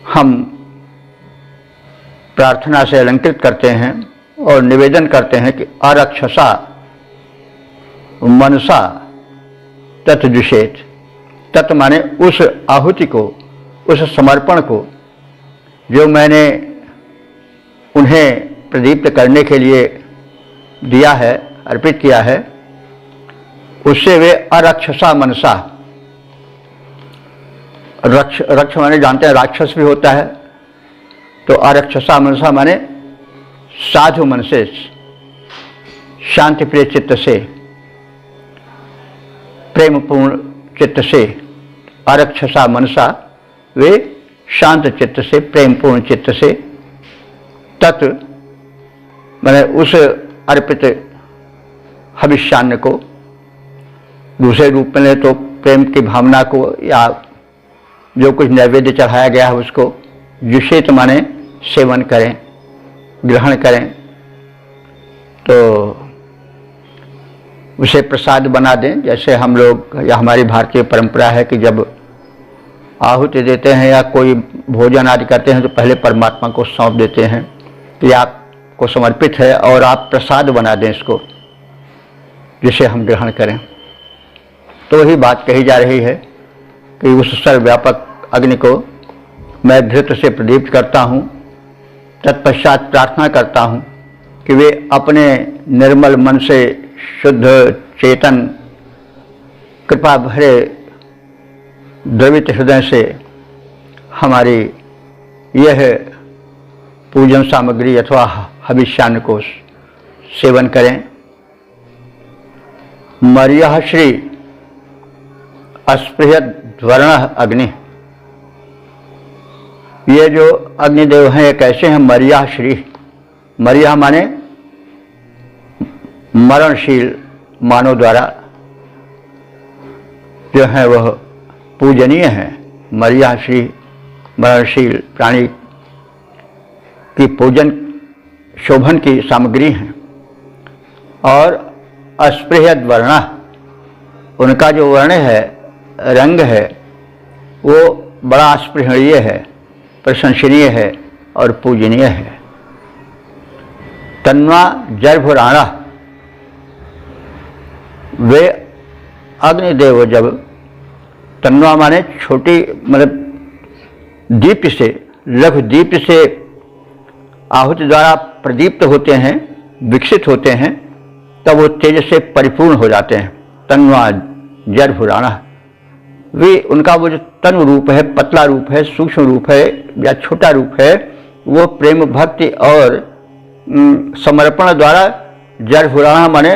हम प्रार्थना से अलंकृत करते हैं और निवेदन करते हैं कि अरक्षसा मनसा तत्जुषेत। तत् माने उस आहुति को, उस समर्पण को जो मैंने उन्हें प्रदीप्त करने के लिए दिया है, अर्पित किया है, उससे वे अरक्षसा मनसा, रक्ष माने जानते हैं राक्षस भी होता है, तो अरक्षसा मनसा माने साधु मन से, शांति प्रिय चित्त से, प्रेम पूर्ण चित्त से, अरक्षसा मनसा वे शांत चित्त से, प्रेम पूर्ण चित्त से, तत् मैंने उस अर्पित हविष्यान्न को, दूसरे रूप में ले तो प्रेम की भावना को या जो कुछ नैवेद्य चढ़ाया गया है उसको जुषित माने सेवन करें, ग्रहण करें, तो उसे प्रसाद बना दें। जैसे हम लोग या हमारी भारतीय परंपरा है कि जब आहुति देते हैं या कोई भोजन आदि करते हैं तो पहले परमात्मा को सौंप देते हैं कि आपको समर्पित है और आप प्रसाद बना दें इसको, जिसे हम ग्रहण करें। तो ही बात कही जा रही है कि उस सर्वव्यापक अग्नि को मैं धृत से प्रदीप्त करता हूँ, तत्पश्चात प्रार्थना करता हूँ कि वे अपने निर्मल मन से, शुद्ध चेतन, कृपा भरे द्रवित हृदय से हमारी यह पूजन सामग्री अथवा हविष्यान्न को सेवन करें। मर्यः श्री अस्पृहद वर्ण अग्नि, ये जो अग्निदेव हैं ये कैसे हैं? मर्यः श्री, मर्यः माने मरणशील मानव द्वारा जो है वह पूजनीय है। मर्यः श्री मरणशील प्राणी की पूजन शोभन की सामग्री है। और अस्पृहद वर्ण, उनका जो वर्ण है, रंग है, वो बड़ा अस्पृहणीय है, प्रशंसनीय है और पूजनीय है। तन्वा जर्भुराणा, वे अग्निदेव जब तन्वा माने छोटी, मतलब दीप से, लघु दीप से आहुति द्वारा प्रदीप्त होते हैं, विकसित होते हैं, तब वो तेज से परिपूर्ण हो जाते हैं। तन्वा जर्भुराणा, वे उनका वो जो तनु रूप है, पतला रूप है, सूक्ष्म रूप है या छोटा रूप है, वो प्रेम भक्ति और समर्पण द्वारा जर्भुराणा माने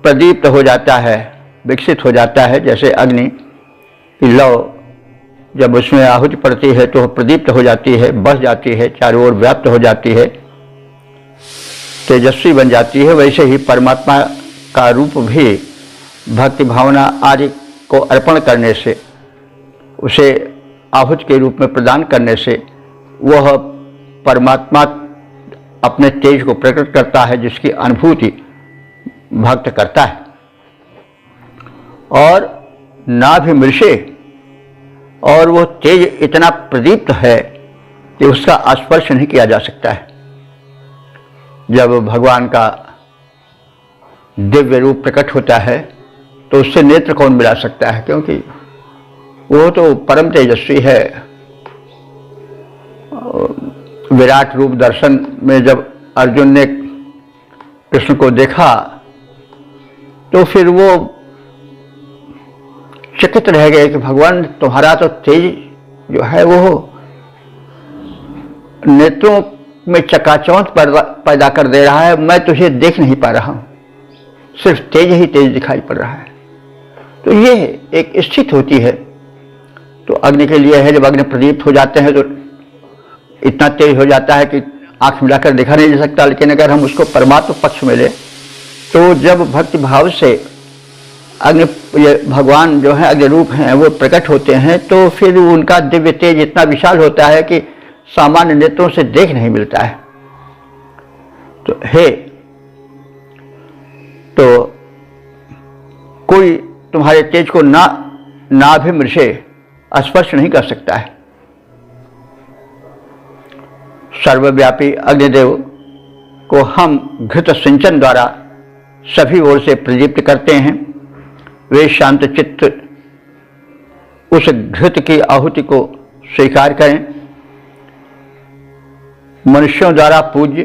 प्रदीप्त हो जाता है, विकसित हो जाता है। जैसे अग्नि की लौ जब उसमें आहुति पड़ती है तो प्रदीप्त हो जाती है, बढ़ जाती है, चारों ओर व्याप्त हो जाती है, तेजस्वी बन जाती है। वैसे ही परमात्मा का रूप भी भक्ति भावना आदि को अर्पण करने से, उसे आहुति के रूप में प्रदान करने से वह परमात्मा अपने तेज को प्रकट करता है, जिसकी अनुभूति भक्त करता है। और नाभिमृषे, और वो तेज इतना प्रदीप्त है कि उसका स्पर्श नहीं किया जा सकता है। जब भगवान का दिव्य रूप प्रकट होता है तो उससे नेत्र कौन मिला सकता है, क्योंकि वो तो परम तेजस्वी है। विराट रूप दर्शन में जब अर्जुन ने कृष्ण को देखा तो फिर वो चकित रह गए कि भगवान तुम्हारा तो तेज जो है वो नेत्रों में चकाचौंध पैदा कर दे रहा है, मैं तुझे देख नहीं पा रहा हूं, सिर्फ तेज ही तेज दिखाई पड़ रहा है। तो ये एक स्थिति होती है। तो अग्नि के लिए है, जब अग्नि प्रदीप्त हो जाते हैं तो इतना तेज हो जाता है कि आंख मिलाकर देखा नहीं जा सकता। लेकिन अगर हम उसको परमात्म पक्ष में ले तो जब भक्ति भाव से अग्नि, ये भगवान जो है अग्नि रूप हैं, वो प्रकट होते हैं, तो फिर उनका दिव्य तेज इतना विशाल होता है कि सामान्य नेत्रों से देख नहीं मिलता है। तो हे, तो कोई तुम्हारे तेज को नाभिमृषे स्पर्श नहीं कर सकता है। सर्वव्यापी अग्निदेव को हम घृत सिंचन द्वारा सभी ओर से प्रदीप्त करते हैं। वे शांत चित्त उस घृत की आहुति को स्वीकार करें। मनुष्यों द्वारा पूज्य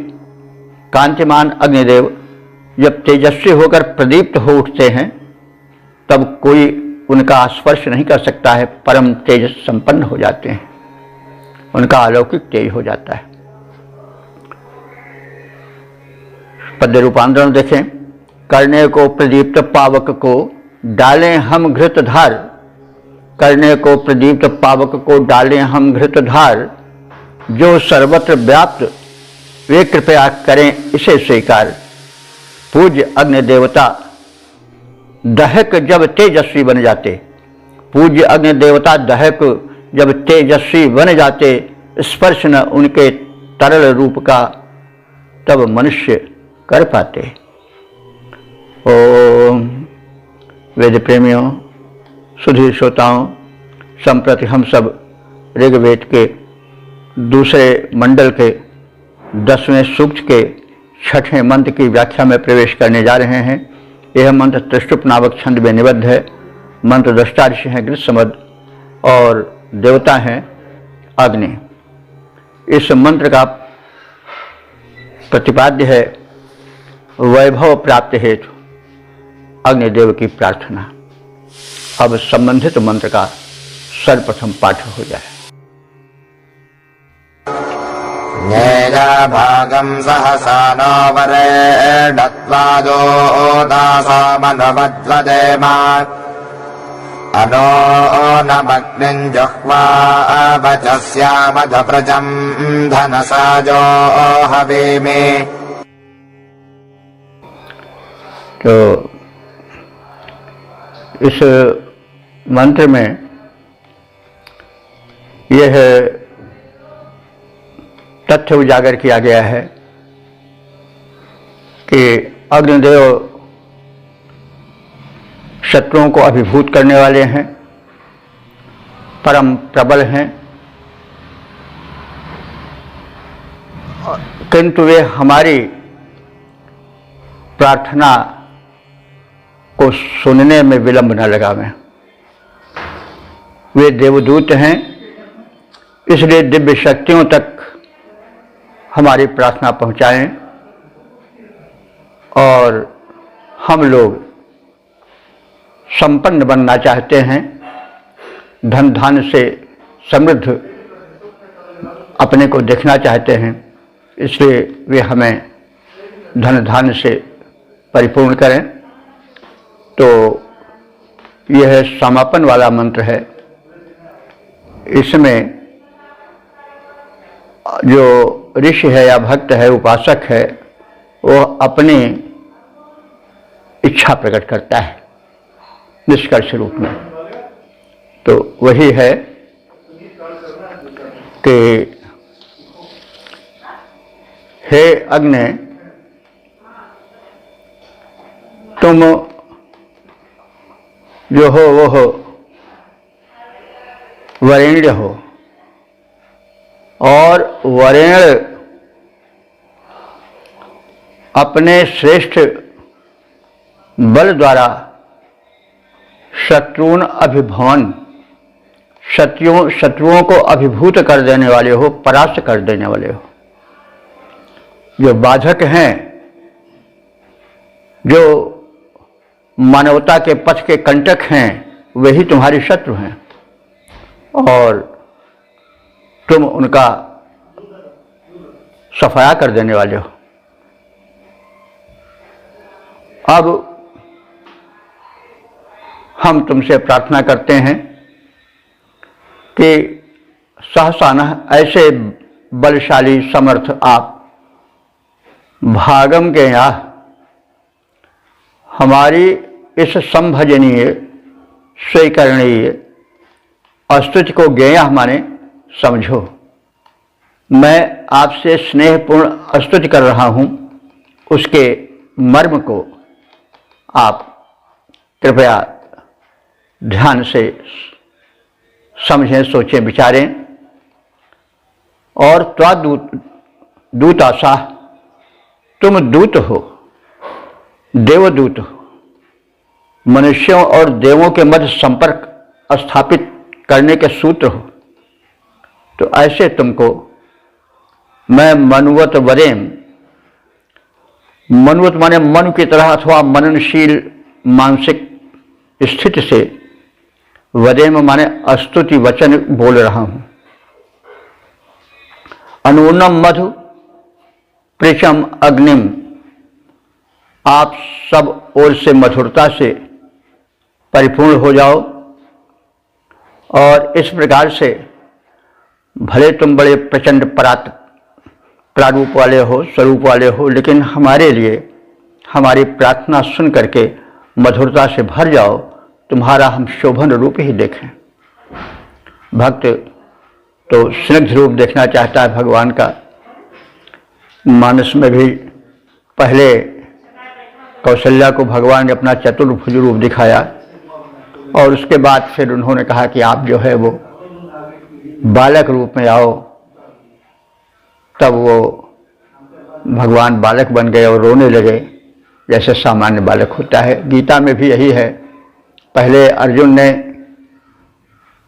कांतिमान अग्निदेव जब तेजस्वी होकर प्रदीप्त हो उठते हैं तब कोई उनका स्पर्श नहीं कर सकता है, परम तेज संपन्न हो जाते हैं, उनका अलौकिक तेज हो जाता है। पद्य रूपांतरण देखें। करने को प्रदीप्त पावक को डालें हम घृत धार, करने को प्रदीप्त पावक को डालें हम घृत धार, जो सर्वत्र व्याप्त वे कृपया करें इसे स्वीकार। पूज्य अग्नि देवता दहक जब तेजस्वी बन जाते, पूज्य अग्नि देवता दहक जब तेजस्वी बन जाते, स्पर्श न उनके तरल रूप का तब मनुष्य कर पाते। ओम वेद प्रेमियों, सुधीर श्रोताओं, संप्रति हम सब ऋग्वेद के दूसरे मंडल के 10वें सूक्त के 6ठे मंत्र की व्याख्या में प्रवेश करने जा रहे हैं। यह मंत्र त्रिष्टुप नामक छंद में निबद्ध है। मंत्र दृष्टा ऋषि हैं गृत्समद और देवता हैं अग्नि। इस मंत्र का प्रतिपाद्य है वैभव प्राप्ति हेतु अग्निदेव की प्रार्थना। अब संबंधित मंत्र का सर्वप्रथम पाठ हो जाए। भागं सहसा नो वरेणत्वादो दासामनुमद्वदेमा अनो नमग्निं जुह्वा वचस्यामधप्रजं धनसाजो हवेमे। तो इस मंत्र में यह तथ्य उजागर किया गया है कि अग्निदेव शत्रुओं को अभिभूत करने वाले हैं, परम प्रबल हैं, किंतु वे हमारी प्रार्थना को सुनने में विलंब न लगावें। वे देवदूत हैं, इसलिए दिव्य शक्तियों तक हमारी प्रार्थना पहुंचाएं और हम लोग संपन्न बनना चाहते हैं, धन धान्य से समृद्ध अपने को देखना चाहते हैं, इसलिए वे हमें धन धान्य से परिपूर्ण करें। तो यह समापन वाला मंत्र है। इसमें जो ऋषि है या भक्त है, उपासक है, वो अपनी इच्छा प्रकट करता है निष्कर्ष रूप में। तो वही है कि हे अग्नि, तुम जो हो वो हो वरेण्य हो, और वरेण्य अपने श्रेष्ठ बल द्वारा शत्रुन अभिभवन, शत्रुओं को अभिभूत कर देने वाले हो, परास्त कर देने वाले हो। जो बाधक हैं, जो मानवता के पथ के कंटक हैं, वही तुम्हारे शत्रु हैं और तुम उनका सफाया कर देने वाले हो। अब हम तुमसे प्रार्थना करते हैं कि सहसा न ऐसे बलशाली समर्थ आप भागम के यहाँ हमारी इस संभजनीय स्वीकरणीय स्तुति को ज्ञेय माने समझो। मैं आपसे स्नेहपूर्ण स्तुति कर रहा हूँ, उसके मर्म को आप कृपया ध्यान से समझें, सोचें, विचारें। और दूत आशा, तुम दूत हो, देवदूत हो, मनुष्यों और देवों के मध्य संपर्क स्थापित करने के सूत्र हो। तो ऐसे तुमको मैं मनुवत वरेम, मनुवत माने मन की तरह अथवा मननशील मानसिक स्थिति से, वरेम माने स्तुति वचन बोल रहा हूं। अनूनम मधु प्रेषम अग्निम, आप सब ओर से मधुरता से परिपूर्ण हो जाओ और इस प्रकार से भले तुम बड़े प्रचंड प्रारूप वाले हो, स्वरूप वाले हो, लेकिन हमारे लिए हमारी प्रार्थना सुन करके मधुरता से भर जाओ, तुम्हारा हम शोभन रूप ही देखें। भक्त तो स्निग्ध रूप देखना चाहता है भगवान का। मानस में भी पहले कौशल्या को भगवान ने अपना चतुर्भुज रूप दिखाया और उसके बाद फिर उन्होंने कहा कि आप जो है वो बालक रूप में आओ। तब वो भगवान बालक बन गए और रोने लगे जैसे सामान्य बालक होता है। गीता में भी यही है। पहले अर्जुन ने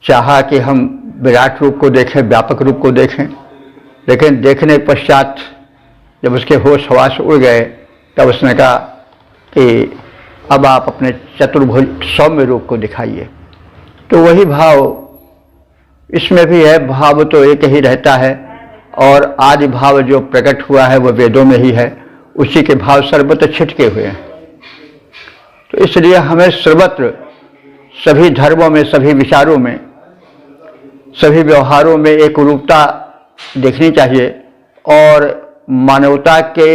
चाहा कि हम विराट रूप को देखें, व्यापक रूप को देखें, लेकिन देखने पश्चात जब उसके होश हवास उड़ गए तब उसने कहा कि अब आप अपने चतुर्भुज सौम्य रूप को दिखाइए। तो वही भाव इसमें भी है। भाव तो एक ही रहता है और आदि भाव जो प्रकट हुआ है वह वेदों में ही है, उसी के भाव सर्वत्र छिटके हुए हैं। तो इसलिए हमें सर्वत्र सभी धर्मों में, सभी विचारों में, सभी व्यवहारों में एक रूपता देखनी चाहिए और मानवता के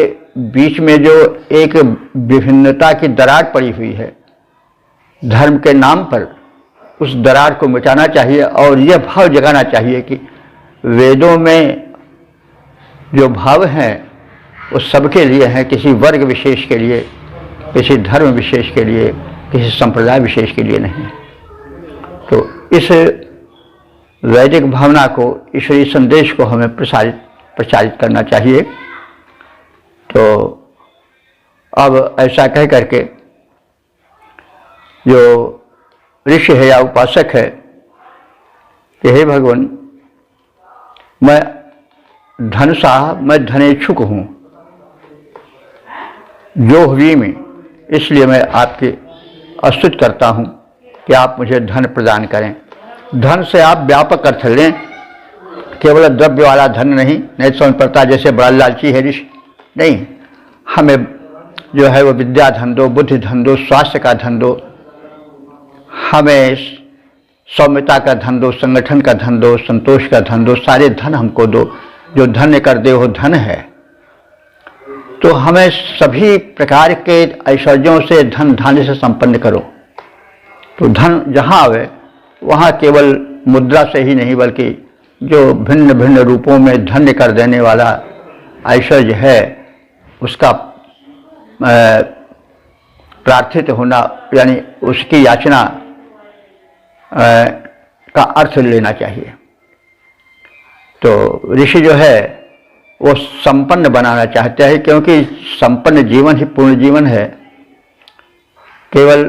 बीच में जो एक विभिन्नता की दरार पड़ी हुई है धर्म के नाम पर, उस दरार को मिटाना चाहिए और यह भाव जगाना चाहिए कि वेदों में जो भाव हैं वो सबके लिए हैं, किसी वर्ग विशेष के लिए, किसी धर्म विशेष के लिए, किसी संप्रदाय विशेष के लिए नहीं। तो इस वैदिक भावना को, ईश्वरीय संदेश को हमें प्रचारित करना चाहिए। तो अब ऐसा कह करके जो ऋषि है या उपासक है कि हे भगवान, मैं धनसाह, मैं धनेच्छुक हूँ, जो हुई में, इसलिए मैं आपकी स्तुति करता हूँ कि आप मुझे धन प्रदान करें। धन से आप व्यापक अर्थ लें, केवल द्रव्य वाला धन नहीं समझ पड़ता जैसे बड़ा लालची है ऋषि, नहीं। हमें जो है वो विद्या धन दो, बुद्धि धन दो, स्वास्थ्य का धन दो, हमें सौम्यता का धन दो, संगठन का धन दो, संतोष का धन दो, सारे धन हमको दो। जो धन्य कर दे वो धन है। तो हमें सभी प्रकार के ऐश्वर्यों से, धन धान्य से संपन्न करो। तो धन जहाँ आवे वहाँ केवल मुद्रा से ही नहीं, बल्कि जो भिन्न भिन्न रूपों में धन्य कर देने वाला ऐश्वर्य है उसका प्रार्थित होना, यानी उसकी याचना का अर्थ लेना चाहिए। तो ऋषि जो है वो संपन्न बनाना चाहते हैं, क्योंकि संपन्न जीवन ही पूर्ण जीवन है। केवल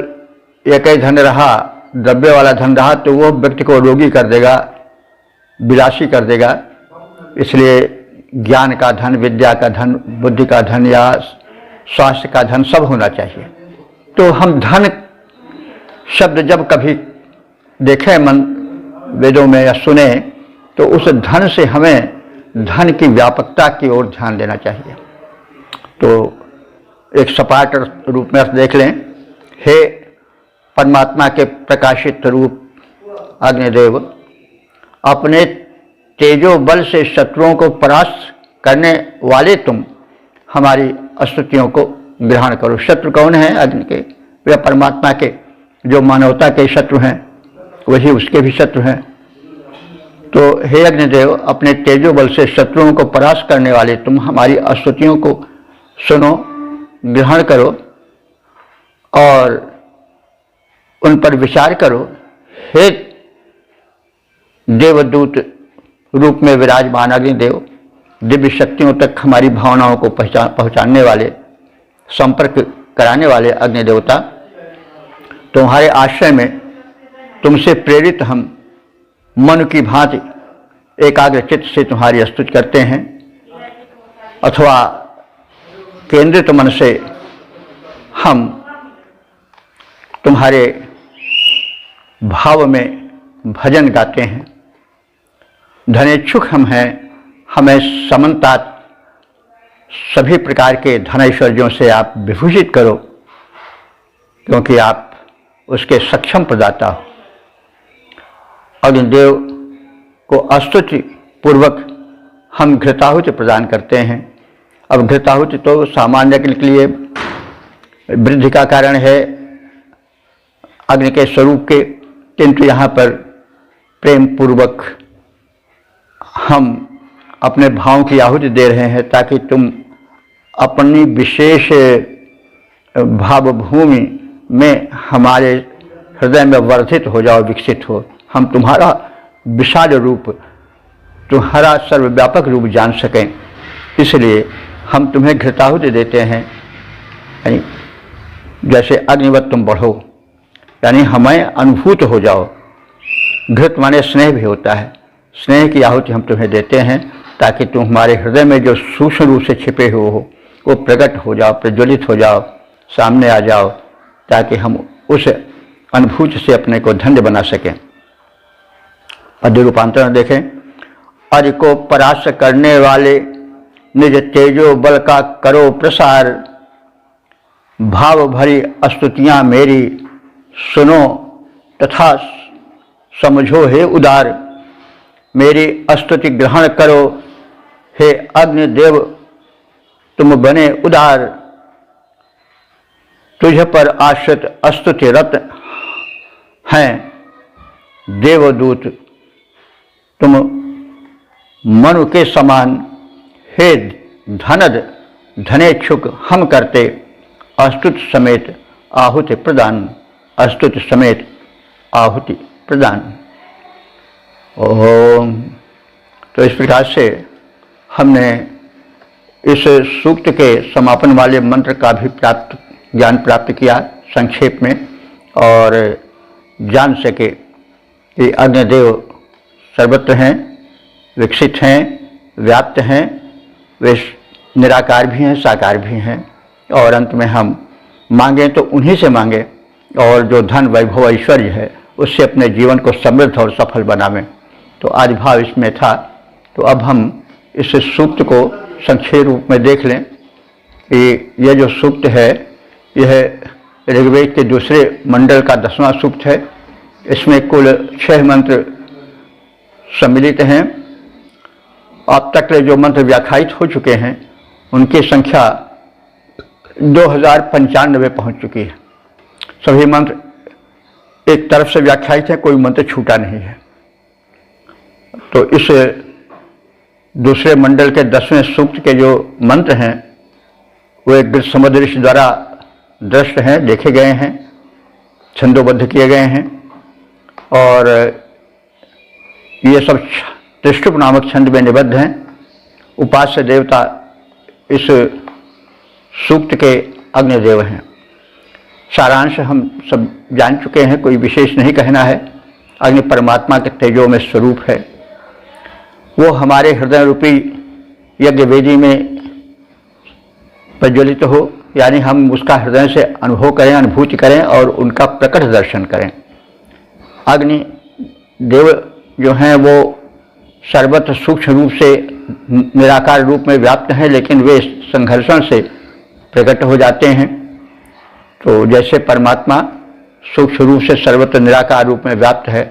एक ही धन रहा, द्रव्य वाला धन रहा, तो वो व्यक्ति को रोगी कर देगा, विलासी कर देगा। इसलिए ज्ञान का धन, विद्या का धन, बुद्धि का धन या स्वास्थ्य का धन सब होना चाहिए। तो हम धन शब्द जब कभी देखें मन वेदों में या सुने, तो उस धन से हमें धन की व्यापकता की ओर ध्यान देना चाहिए। तो एक सपाट रूप में अर्थ देख लें। हे परमात्मा के प्रकाशित रूप अग्निदेव, अपने तेजो बल से शत्रुओं को परास्त करने वाले तुम हमारी स्तुतियों को ग्रहण करो। शत्रु कौन है? अग्नि के, वे परमात्मा के, जो मानवता के शत्रु हैं वही उसके भी शत्रु हैं। तो हे अग्निदेव, अपने तेजो बल से शत्रुओं को परास्त करने वाले तुम हमारी स्तुतियों को सुनो, ग्रहण करो और उन पर विचार करो। हे देवदूत रूप में विराजमान अग्निदेव, दिव्य शक्तियों तक हमारी भावनाओं को पहुंचाने वाले, संपर्क कराने वाले अग्नि देवता, तुम्हारे आश्रय में तुमसे प्रेरित हम मन की भांति एकाग्र चित्त से तुम्हारी स्तुति करते हैं, अथवा केंद्रित मन से हम तुम्हारे भाव में भजन गाते हैं। धनेच्छुक हम हैं, हमें समन्तात सभी प्रकार के धन ऐश्वर्यों से आप विभूषित करो, क्योंकि आप उसके सक्षम प्रदाता हो। अग्निदेव को स्तुति पूर्वक हम घृताहुति प्रदान करते हैं। अब घृताहुति तो सामान्य के लिए वृद्धि का कारण है अग्नि के स्वरूप के, किंतु यहाँ पर प्रेम पूर्वक हम अपने भावों की आहुति दे रहे हैं ताकि तुम अपनी विशेष भावभूमि में हमारे हृदय में वर्धित हो जाओ, विकसित हो। हम तुम्हारा विशाल रूप, तुम्हारा सर्वव्यापक रूप जान सकें, इसलिए हम तुम्हें घृताहुति देते हैं। यानी जैसे अग्निवत तुम बढ़ो, यानी हमें अनुभूत हो जाओ। घृत माने स्नेह भी होता है, स्नेह की आहुति हम तुम्हें देते हैं ताकि तुम हमारे हृदय में जो सूक्ष्म रूप से छिपे हुए हो वो प्रकट हो जाओ, प्रज्वलित हो जाओ, सामने आ जाओ, ताकि हम उस अनुभूति से अपने को धन्य बना सकें। पद्य रूपांतरण देखें। अर्य को परास्त करने वाले निज तेजो बल का करो प्रसार, भाव भरी स्तुतियाँ मेरी सुनो तथा समझो हे उदार। मेरी स्तुति ग्रहण करो हे अग्निदेव तुम बने उदार। तुझ पर आश्रित स्तुति रत हैं देवदूत, तुम मनु के समान। हे धनद धनेच्छुक हम करते स्तुति समेत आहुति प्रदान, स्तुति समेत आहुति प्रदान। ओम। तो इस प्रकार से हमने इस सूक्त के समापन वाले मंत्र का भी ज्ञान प्राप्त किया संक्षेप में, और जान सके कि अग्निदेव सर्वत्र हैं, विकसित हैं, व्याप्त हैं, वे निराकार भी हैं, साकार भी हैं, और अंत में हम मांगें तो उन्हीं से मांगें, और जो धन वैभव ऐश्वर्य है उससे अपने जीवन को समृद्ध और सफल बनावें। तो आज भाव इसमें था। तो अब हम इस सूक्त को संक्षेप रूप में देख लें कि यह जो सूक्त है यह ऋग्वेद के दूसरे मंडल का 10वां सूक्त है। इसमें कुल 6 मंत्र सम्मिलित हैं। अब तक जो मंत्र व्याख्यायित हो चुके हैं उनकी संख्या 2095 पहुंच चुकी है। सभी मंत्र एक तरफ से व्याख्यायित है, कोई मंत्र छूटा नहीं है। तो इस दूसरे मंडल के 10वें सूक्त के जो मंत्र हैं वो एक समदृष्टि द्वारा दृष्ट हैं, देखे गए हैं, छंदोबद्ध किए गए हैं, और ये सब त्रिष्टुप नामक छंद में निबद्ध हैं। उपास्य देवता इस सूक्त के अग्निदेव हैं। सारांश हम सब जान चुके हैं, कोई विशेष नहीं कहना है। अग्नि परमात्मा के तेजो में स्वरूप है, वो हमारे हृदय रूपी यज्ञ वेदी में प्रज्वलित हो, यानी हम उसका हृदय से अनुभव करें, अनुभूति करें और उनका प्रकट दर्शन करें। अग्नि देव जो हैं वो सर्वत्र सूक्ष्म रूप से निराकार रूप में व्याप्त हैं, लेकिन वे संघर्षण से प्रकट हो जाते हैं। तो जैसे परमात्मा सूक्ष्म रूप से सर्वत्र निराकार रूप में व्याप्त है,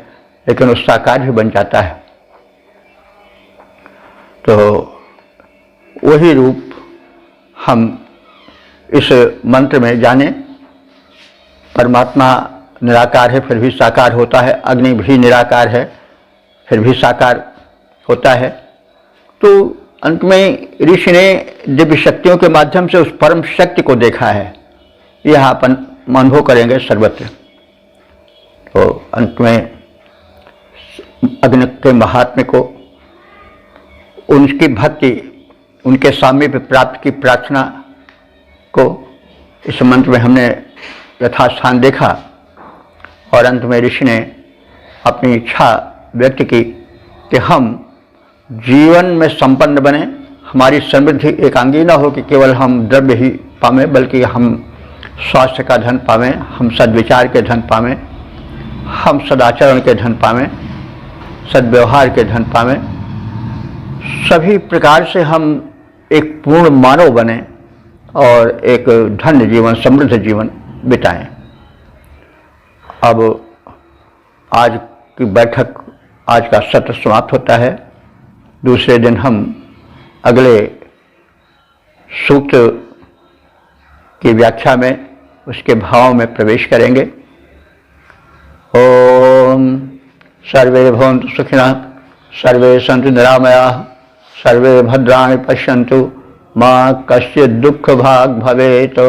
लेकिन वो साकार भी बन जाता है। तो वही रूप हम इस मंत्र में जाने। परमात्मा निराकार है फिर भी साकार होता है, अग्नि भी निराकार है फिर भी साकार होता है। तो अंत में ऋषि ने दिव्य शक्तियों के माध्यम से उस परम शक्ति को देखा है, यह अपन अनुभव करेंगे सर्वत्र। तो अंत में अग्नि के महात्म्य को, उनकी भक्ति, उनके सामीप्य प्राप्ति की प्रार्थना को इस मंत्र में हमने यथास्थान देखा, और अंत में ऋषि ने अपनी इच्छा व्यक्त की कि हम जीवन में संपन्न बने, हमारी समृद्धि एकांगी न हो कि केवल हम द्रव्य ही पावें, बल्कि हम स्वास्थ्य का धन पावें, हम सद्विचार के धन पावें, हम सदाचरण के धन पावें, सद्व्यवहार के धन पावें। सभी प्रकार से हम एक पूर्ण मानव बने और एक धन्य जीवन, समृद्ध जीवन बिताएं। अब आज की बैठक, आज का सत्र समाप्त होता है। दूसरे दिन हम अगले सूक्त की व्याख्या में, उसके भाव में प्रवेश करेंगे। ओम सर्वे भवन्तु सुखिनः, सर्वे सन्तु निरामयाः, सर्वे भद्राणि पश्यन्तु, मा कश्चित् दुःख भाग् भवेत्।